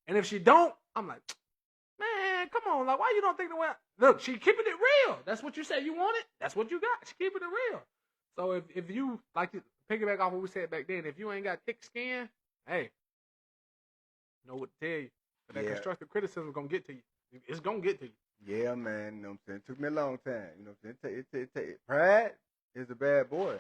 And if she don't, I'm like, man, come on, like why you don't think the way? Look, she keeping it real. That's what you say you wanted. That's what you got. She keeping it real. So if you like to piggyback off what we said back then, if you ain't got thick skin, hey, know what to tell you. But that Yeah. constructive criticism is gonna get to you. It's gonna get to you. Yeah, man. You know what I'm saying? It took me a long time. You know what I'm saying? Pride is a bad boy.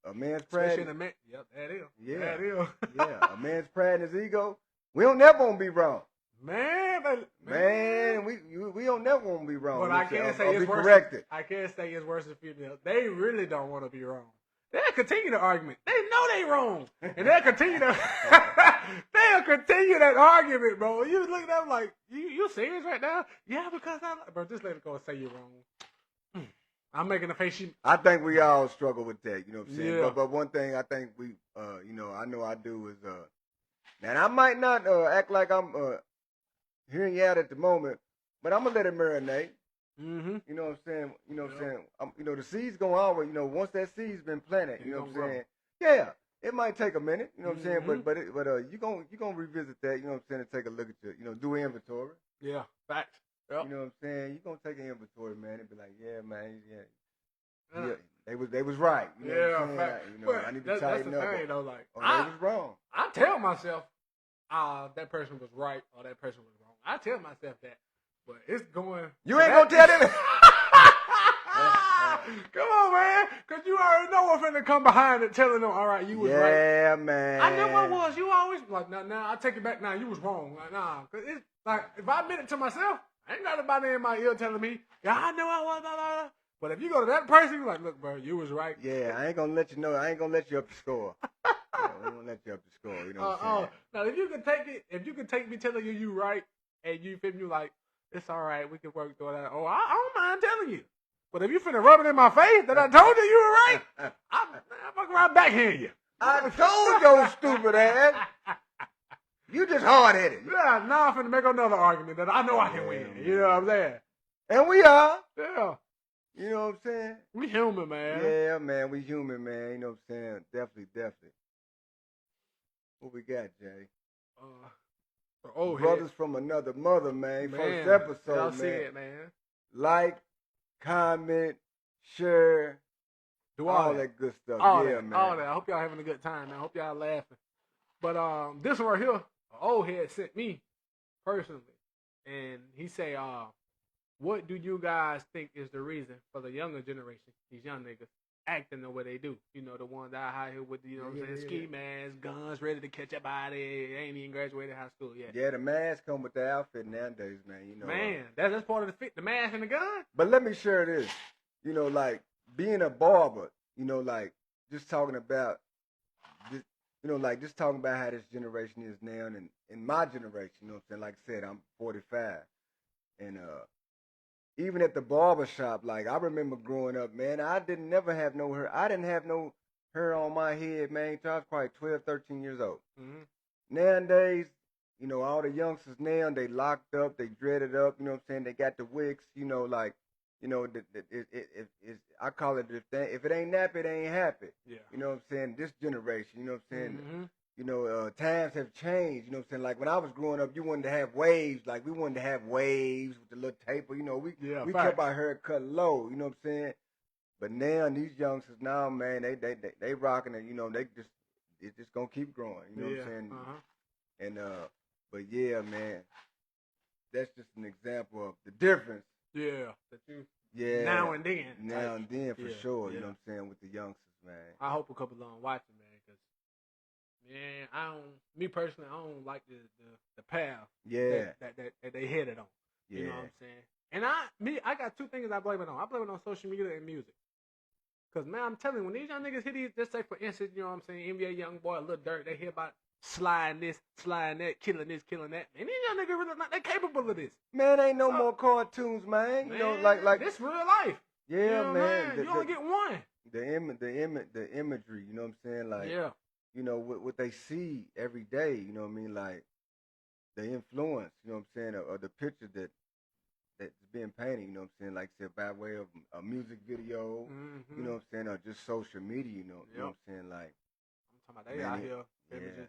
A man's pride. Especially in a man. Yep, that is. Yeah. That is. Yeah, a man's pride and his ego. We don't never want to be wrong. Man, We don't never want to be wrong. But You know I what I'm saying? can't Or say it's be worse. corrected. I can't say it's worse than females. They really don't want to be wrong. They'll continue the argument. They know they wrong, and they'll continue they'll continue that argument, bro. You look at them like, you serious right now? Yeah, because bro, just let it go and say you're wrong. I'm making a face. I think we all struggle with that. You know what I'm saying? Yeah. But one thing I think we, I know I do is, and I might not act like I'm hearing you out at the moment, but I'm gonna let it marinate. Mm-hmm. You know what I'm saying? You know what Yeah. I'm saying? The seed's gonna always, once that seed's been planted, It's you know what I'm gonna grow. saying? Yeah, it might take a minute, you know what I'm saying? Mhm. But you gonna revisit that, you know what I'm saying? And take a look at do an inventory. Yeah, facts. Yep. You know what I'm saying? You gonna take an inventory, man, and be like, yeah, man, yeah. Yeah. They was right. You know what I'm saying? fact. I need to that's tighten the up. thing, though. Like, Or they was wrong. I tell myself, that person was right or that person was wrong. I tell myself that, but it's going. You ain't gonna tell them. Come on, man, because you already know what's finna come behind it, telling them, all right, you was right. Yeah, man. I knew I was. You always like, nah, I take it back. Nah, you was wrong. Like, nah, because it's like if I admit it to myself, I ain't got nobody in my ear telling me, yeah, I knew I was. Blah, blah, blah. But if you go to that person, you're like, look, bro, you was right. Yeah, I ain't gonna let you know. I ain't gonna let you up the score. I ain't gonna let you up the score. You know what I'm saying? Now, if you can take me telling you right, and you feel me like it's all right, we can work through that. Oh, I don't mind telling you. But if you finna rub it in my face that I told you were right, I'm fuck around backhand you. I told your stupid ass. You just hard headed. Yeah, now I'm finna make another argument that I know I can win. You know what I'm saying? And we are. Yeah. You know what I'm saying? We human, man. Yeah, man. We human, man. You know what I'm saying? Definitely. What we got, Jay? Brothers from another mother, man. First episode, y'all man. see it, man. Like, comment, share, Do all that good stuff. All yeah, that, man. all that. I hope y'all having a good time, man. I hope y'all laughing. But this one right here, an old head sent me personally, and he say, What do you guys think is the reason for the younger generation, these young niggas, acting the way they do? You know, the ones out here with, you know what I'm saying, ski masks, guns, ready to catch a body. They ain't even graduated high school yet. Yeah, the mask come with the outfit nowadays, man. You know, Man, that's part of the fit, the mask and the gun. But let me share this. You know, like being a barber. You know, like just talking about this. You know, like just talking about how this generation is now, and in my generation. You know what I'm saying? Like I said, I'm 45, and even at the barber shop, like I remember growing up, man, I didn't never have no hair. I didn't have no hair on my head, man, until I was probably 12, 13 years old. Mm-hmm. Nowadays, you know, all the youngsters now, they locked up, they dreaded up, you know what I'm saying? They got the wigs, you know, like, you know, I call it, if it ain't nappy, it ain't happy. Yeah. You know what I'm saying? This generation, you know what I'm saying? Mm-hmm. You know, times have changed. You know what I'm saying? Like when I was growing up, you wanted to have waves. Like we wanted to have waves with the little taper. You know, we kept our hair cut low. You know what I'm saying? But now these youngsters now, man, they rocking it. You know, it's just gonna keep growing. You know what I'm saying? Uh-huh. And but yeah, man, that's just an example of the difference. Yeah. That you. Yeah. Now and then. Now and then for sure. Yeah. You know what I'm saying, with the youngsters, man. I hope a couple of them watching, man, because man, me personally, I don't like the path. Yeah. That they headed on. Yeah. You know what I'm saying? And I got two things I blame it on. I blame it on social media and music. Cause man, I'm telling you, when these young niggas hit these, just say for instance, you know what I'm saying, NBA young boy, a little dirt, they hear about sliding this, sliding that, killing this, killing that. Man, these young niggas really not they capable of this. Man, ain't no more cartoons, man. You know, like this real life. Yeah, you know, man. You only get one. The imagery, you know what I'm saying? Like, yeah. You know, what they see every day, you know what I mean? Like, the influence, you know what I'm saying, or the picture that's being painted, you know what I'm saying? Like, say, by way of a music video, you know what I'm saying, or just social media, you know what I'm saying? Like, I'm talking about they out here, just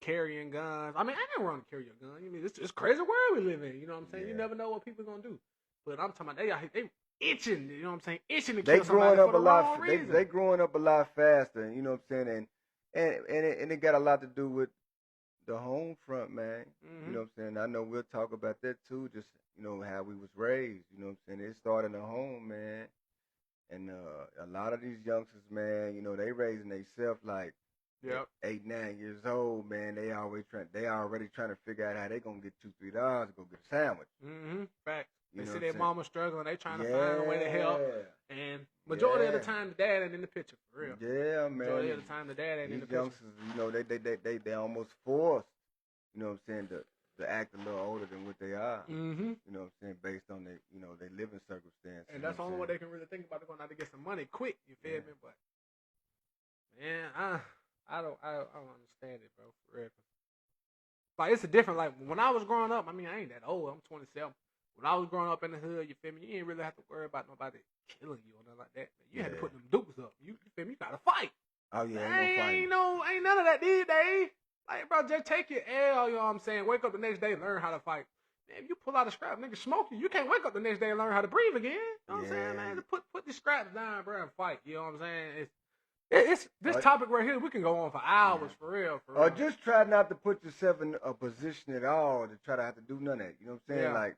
carrying guns. I mean, I never want to carry a gun. You mean, it's crazy world we live in, you know what I'm saying? You never know what people gonna do. But I'm talking about they out here, they itching, you know what I'm saying? Itching to kill somebody for the wrong reason. They growing up a lot faster, you know what I'm saying? And it got a lot to do with the home front, man. You know what I'm saying? I know we'll talk about that too, just, you know, how we was raised, you know what I'm saying? It started in the home, man. And a lot of these youngsters, man, you know, they raising themselves like 8, 9 years old, man. They already trying to figure out how they gonna get $2, $3 to go get a sandwich. Facts. They You know see their mama struggling, they trying to find a way to help. And Majority of the time, the dad ain't in the picture, for real. Yeah, man. Majority of the time, the dad ain't in the picture. Youngsters, you know, they almost forced, you know what I'm saying, to act a little older than what they are. You know what I'm saying, based on their, you know, their living circumstances. And that's the only way they can really think about. They're going to have to get some money quick. You feel me? But man, I don't understand it, bro. For real. Like it's a different. Like when I was growing up, I mean, I ain't that old. I'm 27. When I was growing up in the hood, you feel me? You ain't really have to worry about nobody killing you or nothing like that. You had to put them dukes up. You feel me? You gotta fight. Oh yeah, ain't none of that these days. Like, bro, just take your L, you know what I'm saying? Wake up the next day, learn how to fight. Man, if you pull out a scrap, nigga smoke you. You can't wake up the next day and learn how to breathe again. You know what I'm saying, man? Put the scraps down, bro, and fight. You know what I'm saying? It's this topic right here, we can go on for hours, for real. Or just try not to put yourself in a position at all to try to have to do none of that. You know what I'm saying? Like,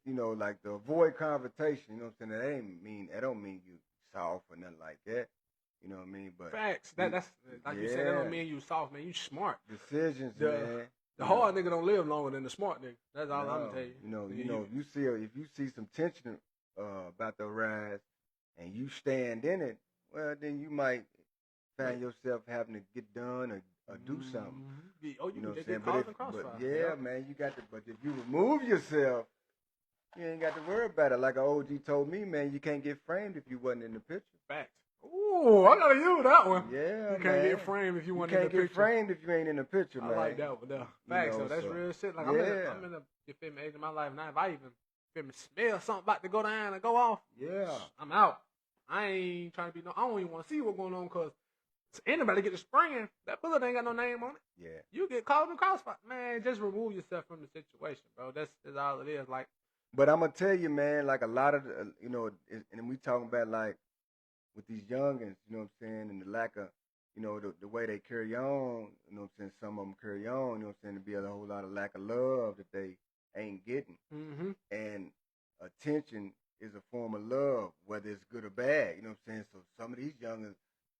you know, like to avoid confrontation. You know what I'm saying? That don't mean you soft or nothing like that. You know what I mean? But facts. That's like you said. That don't mean you soft, man. You smart. Decisions, man. The hard nigga don't live longer than the smart nigga. That's all I'm gonna tell you. You know, if you see some tension about the rise, and you stand in it, well, then you might find yourself having to get done or do something. Oh, you know what I'm saying? But man, you got to. But if you remove yourself, you ain't got to worry about it. Like an OG told me, man, you can't get framed if you wasn't in the picture. Facts. Ooh, I gotta use that one. Yeah, you can't get framed if you weren't in the picture. You can't get framed if you ain't in the picture, man. I like that one, though. Facts, so that's real shit. Like, I'm in a you feel me, age of my life now. If I even feel me, smell something about to go down and go off, I'm out. I ain't trying to be I don't even want to see what's going on because anybody get to spraying, that bullet ain't got no name on it. Yeah. You get caught in the crossfire. Man, just remove yourself from the situation, bro. That's all it is. Like, but I'm going to tell you, man, like a lot of, you know, and we talking about like with these youngins, you know what I'm saying, and the lack of, you know, the way they carry on, you know what I'm saying, some of them carry on, you know what I'm saying, to be a whole lot of lack of love that they ain't getting. And attention is a form of love, whether it's good or bad. You know what I'm saying? So some of these youngins,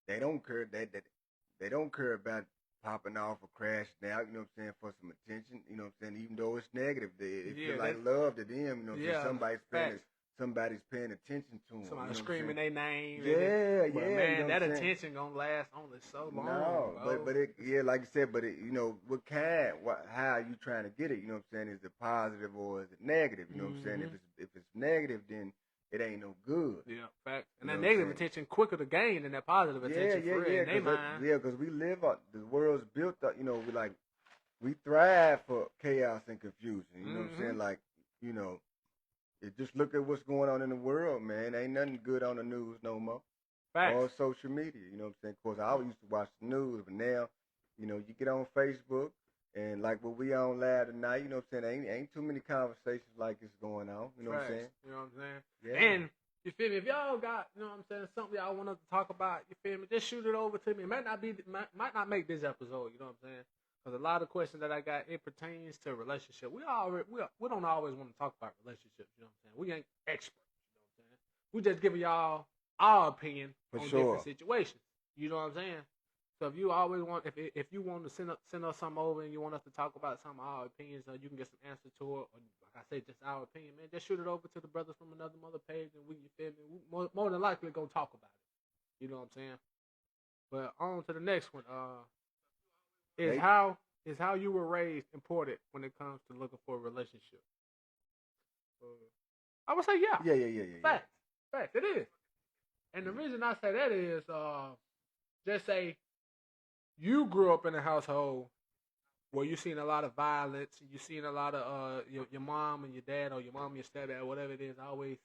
they don't care they don't care about popping off or crashing out. You know what I'm saying? For some attention. You know what I'm saying? Even though it's negative, it feel like love to them. You know what I'm saying? Somebody's paying attention to them. Somebody screaming their name. Yeah, but yeah. Man, you know that attention gonna last only so long. No, bro. but like you said, what how are you trying to get it? You know what I'm saying? Is it positive or is it negative? You know what I'm saying? If it's negative, then it ain't no good. Yeah, fact. And that negative attention quicker to gain than that positive attention. Because we live the world's built up. You know, we thrive for chaos and confusion. You know what I'm saying? Like, you know. Just look at what's going on in the world, man. Ain't nothing good on the news no more. Facts. Or social media, you know what I'm saying? Of course, I always used to watch the news, but now, you know, you get on Facebook, and like what we on live tonight, you know what I'm saying? Ain't too many conversations like this going on, you know what I'm saying? You know what I'm saying? Yeah. And, you feel me? If y'all got, you know what I'm saying, something y'all want us to talk about, you feel me? Just shoot it over to me. It might not make this episode, you know what I'm saying? Because a lot of questions that I got, it pertains to relationship. We don't always want to talk about relationships, you know what I'm saying? We ain't experts, you know what I'm saying? We just giving y'all our opinion on different situations. You know what I'm saying? So if you always want, if you want to send us something over and you want us to talk about some of our opinions, so you can get some answers to it, or like I say, just our opinion, man, just shoot it over to the Brothers from Another Mother page, and you feel me? We more than likely gonna talk about it. You know what I'm saying? But on to the next one. Is how you were raised important when it comes to looking for a relationship? I would say yeah. Yeah. Facts. It is. And the reason I say that is, just say you grew up in a household where you seen a lot of violence, you seen a lot of your mom and your dad, or your mom and your stepdad, whatever it is, always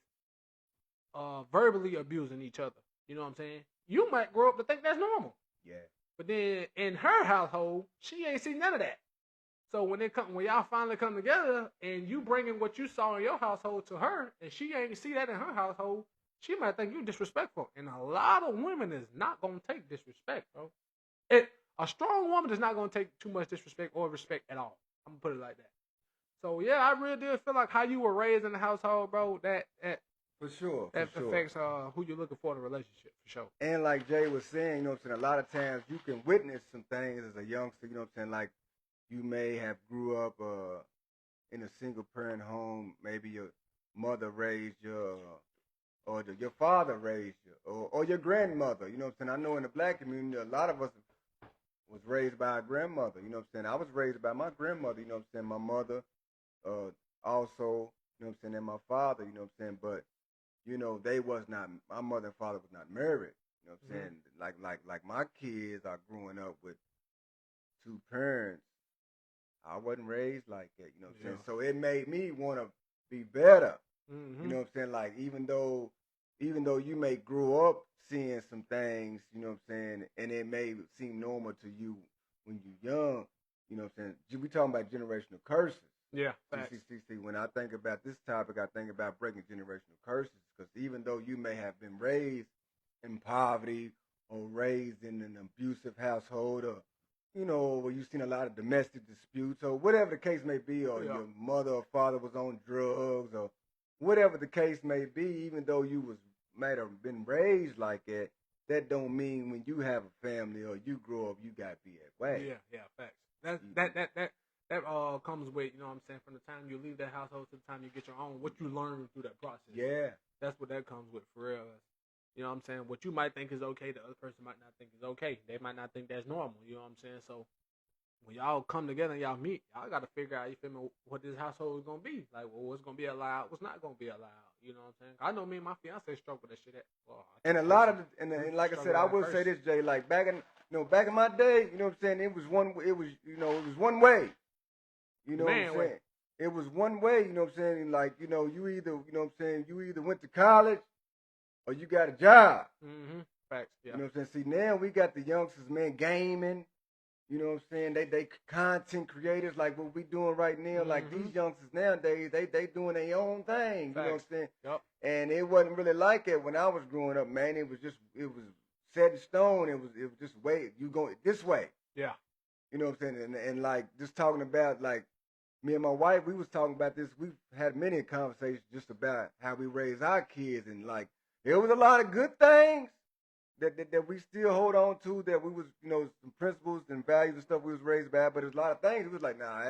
verbally abusing each other. You know what I'm saying? You might grow up to think that's normal. Yeah. But then in her household, she ain't seen none of that. So when y'all finally come together and you bringing what you saw in your household to her, and she ain't see that in her household, she might think you disrespectful. And a lot of women is not gonna take disrespect, bro. A strong woman is not gonna take too much disrespect or respect at all. I'm gonna put it like that. So yeah, I really did feel like how you were raised in the household, bro. That for sure. That affects who you're looking for in a relationship, for sure. And like Jay was saying, you know what I'm saying, a lot of times you can witness some things as a youngster, you know what I'm saying, like you may have grew up in a single parent home, maybe your mother raised you, or your father raised you, or your grandmother, you know what I'm saying. I know in the black community, a lot of us was raised by our grandmother, you know what I'm saying. I was raised by my grandmother, you know what I'm saying, my mother also, you know what I'm saying, and my father, you know what I'm saying, but you know, my mother and father was not married. You know what I'm saying? Like my kids are growing up with two parents. I wasn't raised like that, you know what I'm saying? So it made me want to be better. You know what I'm saying? Like even though you may grow up seeing some things, you know what I'm saying, and it may seem normal to you when you're young, you know what I'm saying? We talking about generational curses. Yeah. See, when I think about this topic, I think about breaking generational curses, because even though you may have been raised in poverty or raised in an abusive household, or, you know, where you've seen a lot of domestic disputes, or whatever the case may be, or your mother or father was on drugs, or whatever the case may be, even though you might have been raised like that, that don't mean when you have a family or you grow up, you got to be that way. Yeah, facts. That comes with, you know what I'm saying, from the time you leave that household to the time you get your own, what you learn through that process. Yeah. That's what that comes with, for real. You know what I'm saying? What you might think is okay, the other person might not think is okay. They might not think that's normal, you know what I'm saying? So when y'all come together and y'all meet, y'all got to figure out, you feel me, what this household is going to be. Like, well, what's going to be allowed, what's not going to be allowed. You know what I'm saying? I know me and my fiance struggle with that shit. And a lot of, and like I said, I will say this, Jay, like back in my day, you know what I'm saying, it was one way. You know what I'm saying? It was one way, you know what I'm saying? Like, you know, you either went to college or you got a job. Facts, yeah. You know what I'm saying? See, now we got the youngsters, man, gaming. You know what I'm saying? They content creators, like what we doing right now. Like these youngsters nowadays, they doing their own thing. Facts. You know what I'm saying? Yep. And it wasn't really like it when I was growing up, man. It was set in stone. It was just way, you go this way. Yeah. You know what I'm saying? And like just talking about like me and my wife, we was talking about this. We've had many conversations just about how we raise our kids, and like there was a lot of good things that we still hold on to, that we was, you know, some principles and values and stuff we was raised by, but there's a lot of things we was like, nah,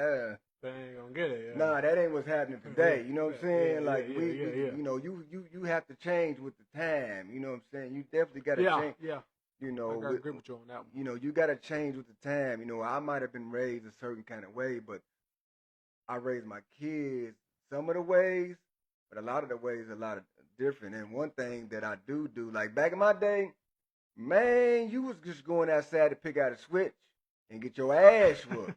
They ain't gonna get it. Yeah. nah, that ain't what's happening today. You know what I'm saying? Yeah, like yeah, we, yeah. you know, you have to change with the time. You know what I'm saying? You definitely got to change. Yeah. You I know, gotta agree with you on that one. you know, you got to change with the time. You know, I might have been raised a certain kind of way, but I raised my kids some of the ways, but a lot of the ways a lot of different. And one thing that I do, like back in my day, man, you was just going outside to pick out a switch and get your ass whooped.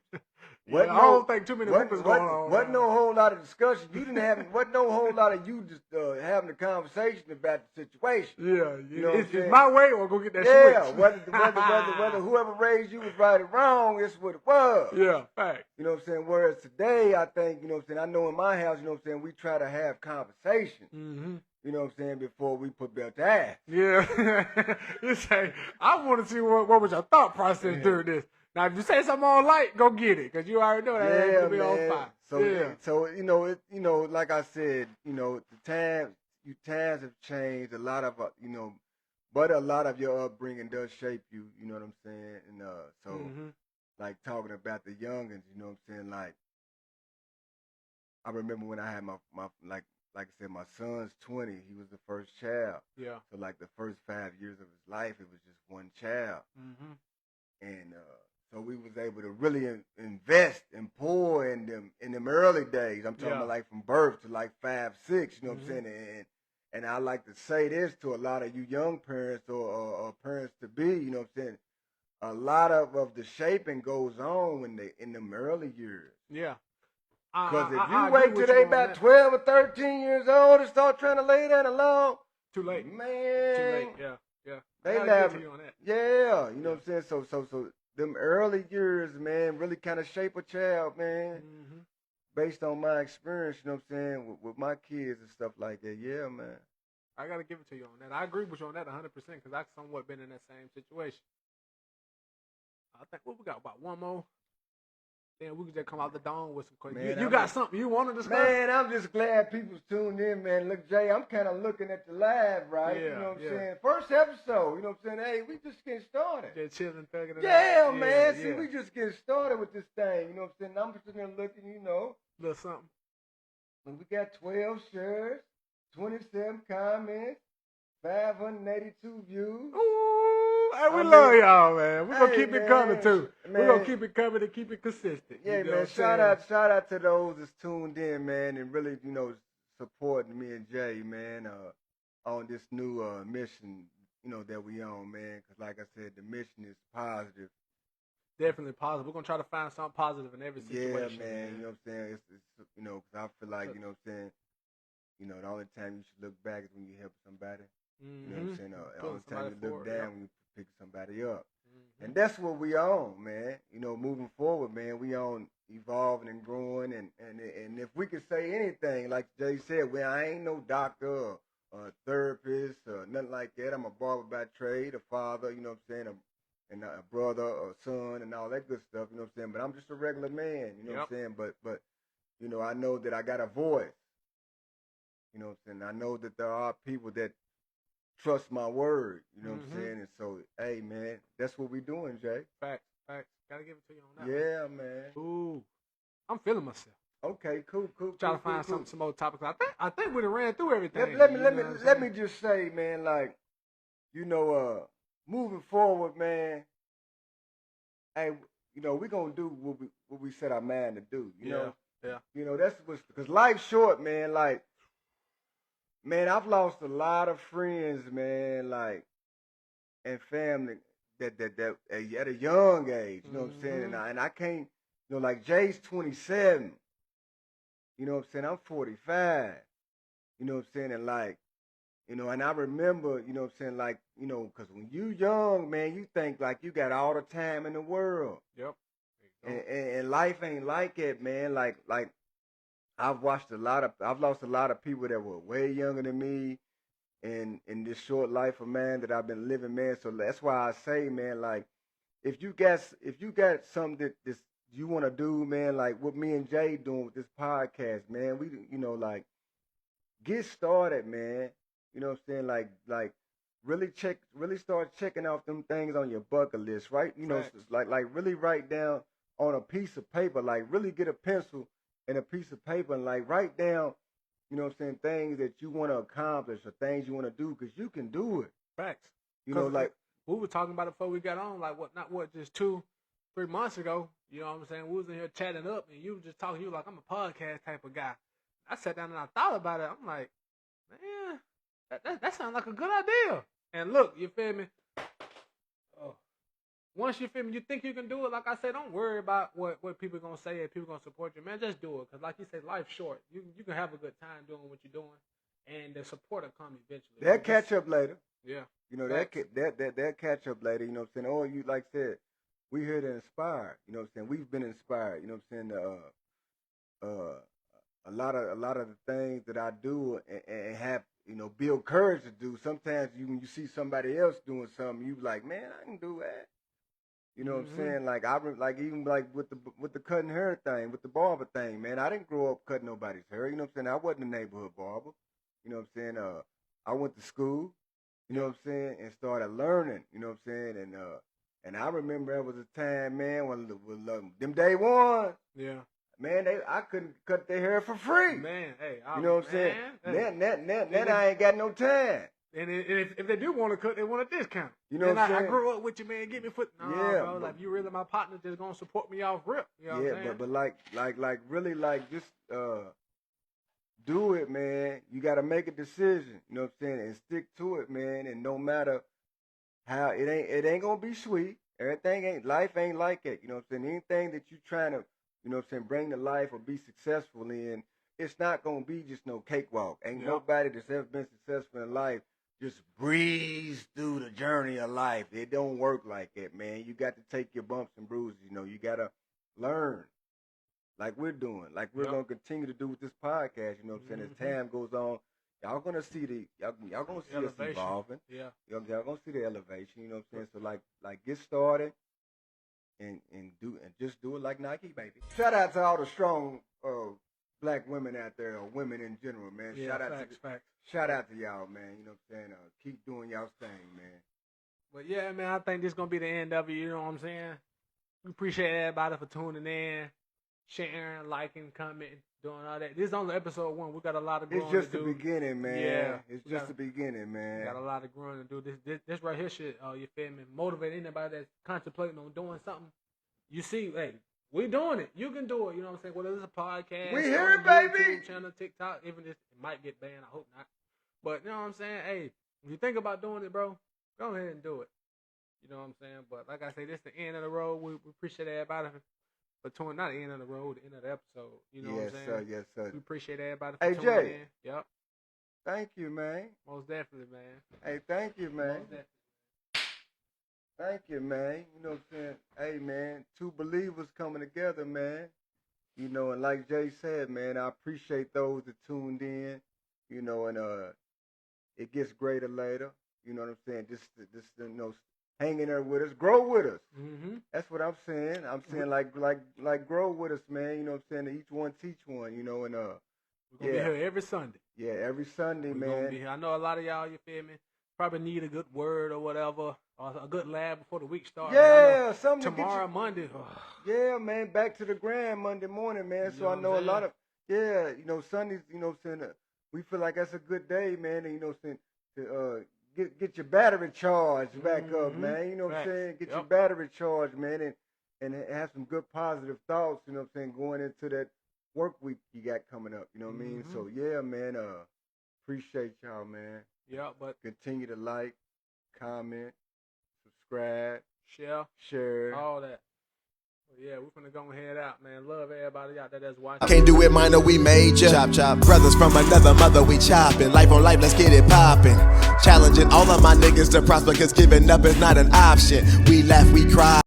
I don't think too many whoopings going on. Wasn't no whole lot of discussion. You didn't have, wasn't no whole lot of you just having a conversation about the situation. Yeah, You know what I'm it's saying? my way or go get that Yeah, switch. whether whoever raised you was right or wrong, it's what it was. Yeah, fact. You know what I'm saying? Whereas today, I think, you know what I'm saying, I know in my house, you know what I'm saying, we try to have conversation. Mm-hmm. You know what I'm saying, before we put belt to ass. Yeah. You say, I want to see what was your thought process during this. Now, if you say something on light, go get it, because you already know that ain't Yeah, gonna be on man. fire. So you know, like I said, you know, times have changed. A lot of you know, but a lot of your upbringing does shape you. You know what I'm saying? And so like talking about the youngins, you know what I'm saying? Like I remember when I had my like I said, my son's 20. He was the first child. Yeah. So like the first 5 years of his life, it was just one child. Mm-hmm. And so we was able to really invest and pour in them early days. I'm talking about like from birth to like 5, 6. You know what I'm saying? And I like to say this to a lot of you young parents or parents to be. You know what I'm saying? A lot of the shaping goes on when they in them early years. Yeah. Because if I you wait till they about 12 or 13 years old and start trying to lay that alone, too late. Man. Too late. Yeah. They get to you on that. Yeah, you know what I'm saying? So them early years, man, really kind of shape a child, man. Mm-hmm. Based on my experience, you know what I'm saying, with my kids and stuff like that. Yeah, man. I got to give it to you on that. I agree with you on that 100% because I've somewhat been in that same situation. I think, what we got, about one more? Then we can just come out the dome with some questions. You got something you want to discuss? Man, I'm just glad people's tuned in, man. Look, Jay, I'm kind of looking at the live, right? Yeah, you know what I'm saying? First episode, you know what I'm saying? Hey, we just getting started. Just chilling, thugging it Yeah, out. man. Yeah, See, we just getting started with this thing. You know what I'm saying? I'm just sitting there looking, you know. Little something. And we got 12 shares, 27 comments, 582 views. Ooh, hey, we love y'all, man. We're going to keep it coming, too. Man. We're going to keep it coming and keep it consistent. Yeah, you know man. Shout out to those that's tuned in, man, and really, you know, supporting me and Jay, man, on this new mission, you know, that we on, man. Because like I said, the mission is positive. Definitely positive. We're going to try to find something positive in every situation. Yeah, man. You know what I'm saying? It's you know, because I feel like, you know what I'm saying, you know, the only time you should look back is when you help somebody. You know what I'm saying? The only time you look down when you pick somebody up. And that's what we on, man. You know, moving forward, man, we on evolving and growing. And if we could say anything, like Jay said, well, I ain't no doctor or a therapist or nothing like that. I'm a barber by trade, a father, you know what I'm saying, and a brother or son and all that good stuff, you know what I'm saying? But I'm just a regular man, you know what I'm saying? But, you know, I know that I got a voice. You know what I'm saying? I know that there are people that trust my word, you know what I'm saying? And so, hey, man, that's what we doing, Jay. Facts. Gotta give it to you on that. Yeah, man. Ooh, I'm feeling myself. Okay, cool. Trying to find some more topics. I think we done ran through everything. Let me just say, man, like, you know, moving forward, man. Hey, you know, we gonna do what we set our mind to do. You know. Yeah. You know, that's what's because life's short, man. Like, man, I've lost a lot of friends, man. Like, and family that at a young age. You know what I'm saying? And I can't. You know, like Jay's 27. You know what I'm saying? I'm 45. You know what I'm saying? And like, you know, and I remember, you know what I'm saying, like, you know, because when you young, man, you think like you got all the time in the world. Yep. And life ain't like it, man. Like I've lost a lot of people that were way younger than me in this short life of man that I've been living, man. So that's why I say, man, like, if you got something you want to do, man, like what me and Jay doing with this podcast, man, we, like, get started, man. You know what I'm saying? Like really start checking off them things on your bucket list, right? Like really write down on a piece of paper, like really get a pencil and a piece of paper and like write down, you know what I'm saying, things that you want to accomplish or things you want to do, because you can do it. Facts. Like we were talking about it before we got on, like just 2-3 months ago. You know what I'm saying? We was in here chatting up, and you were just talking. You were like, I'm a podcast type of guy. I sat down and I thought about it. I'm like, man, that sounds like a good idea. And look, you feel me? Once you feel me, you think you can do it. Like I said, don't worry about what people gonna say and people gonna support you, man. Just do it, cause like you said, life's short. You can have a good time doing what you're doing, and the support will come eventually. They'll catch up later. Yeah. You know, they'll catch up later. You know what I'm saying? Or you, like I said, we here to inspire. You know what I'm saying? We've been inspired. You know what I'm saying? A lot of the things that I do and have, build courage to do. Sometimes when you see somebody else doing something, you be like, man, I can do that. You know what I'm saying? Like even with the cutting hair thing, with the barber thing, man. I didn't grow up cutting nobody's hair. You know what I'm saying? I wasn't a neighborhood barber. You know what I'm saying? I went to school. You know what I'm saying? And started learning. You know what I'm saying? And I remember there was a time, man, when them day ones. Yeah. Man, I couldn't cut their hair for free. Man, hey, you know what I'm saying? Then I ain't got no time. And if they do want to cut, they want a discount. You know what I'm saying? I grew up with you, man. Get me foot. No, yeah, bro. Like, you really my partner, just gonna support me off rip. You know yeah, what I'm saying? but like really like just do it, man. You gotta make a decision. You know what I'm saying? And stick to it, man. And no matter how it ain't gonna be sweet. Life ain't like it. You know what I'm saying? Anything that you trying to, you know what I'm saying, bring to life or be successful in, it's not gonna be just no cakewalk. Ain't nobody that's ever been successful in life just breeze through the journey of life. It don't work like that, man. You got to take your bumps and bruises. You got to learn like we're doing, like we're going to continue to do with this podcast. You know what I'm saying? As time goes on, y'all going to see y'all going to see us evolving. Yeah. Y'all going to see the elevation. You know what I'm saying? So like get started and just do it like Nike, baby. Shout out to all the strong Black women out there, or women in general, man. Yeah, facts. Shout out to y'all, man. You know what I'm saying? Keep doing y'all's thing, man. But yeah, man, I think this is going to be the end of it. You know what I'm saying? We appreciate everybody for tuning in, sharing, liking, commenting, doing all that. This is only episode 1. We got a lot of growing to do. It's just the beginning, man. Yeah. It's just the beginning, man. We got a lot of growing to do. This right here shit, you feel me? Motivate anybody that's contemplating on doing something. You see, hey, we doing it. You can do it. You know what I'm saying? Whether it's a podcast, we here, baby. YouTube channel, TikTok, even if it might get banned, I hope not. But you know what I'm saying? Hey, if you think about doing it, bro, go ahead and do it. You know what I'm saying? But like I say, this is the end of the road. We appreciate everybody for tuning. Not the end of the road, the end of the episode. You know what I'm saying? Yes, sir. We appreciate everybody for tuning in. Yep. Thank you, man. Most definitely, man. Hey, thank you, man. Most definitely. Thank you, man. You know what I'm saying? Hey, man, 2 believers coming together, man. You know, and like Jay said, man, I appreciate those that tuned in. You know, and it gets greater later. You know what I'm saying? Just hanging there with us, grow with us. Mm-hmm. That's what I'm saying. I'm saying like grow with us, man. You know what I'm saying? Each one teach one. You know, and we're gonna be here every Sunday. Yeah, every Sunday, we're man. Gonna be here. I know a lot of y'all, you feel me, probably need a good word or whatever, or a good laugh before the week starts. Yeah, something tomorrow, Monday. Yeah, man, back to the grind Monday morning, man. So I know a lot of Sundays. You know, saying we feel like that's a good day, man. And you know, saying to get your battery charged back up, man. You know what I'm saying? Get your battery charged, man, and have some good positive thoughts. You know what I'm saying? Going into that work week you got coming up. You know what I mean? So yeah, man. Appreciate y'all, man. Yeah, but continue to like, comment, subscribe, share, all that. Well, yeah, we're finna go and head out, man. Love everybody out there that's watching. Can't do it minor, we major. Chop, chop. Brothers from another mother, we chopping. Life on life, let's get it popping. Challenging all of my niggas to prosper, cause giving up is not an option. We laugh, we cry.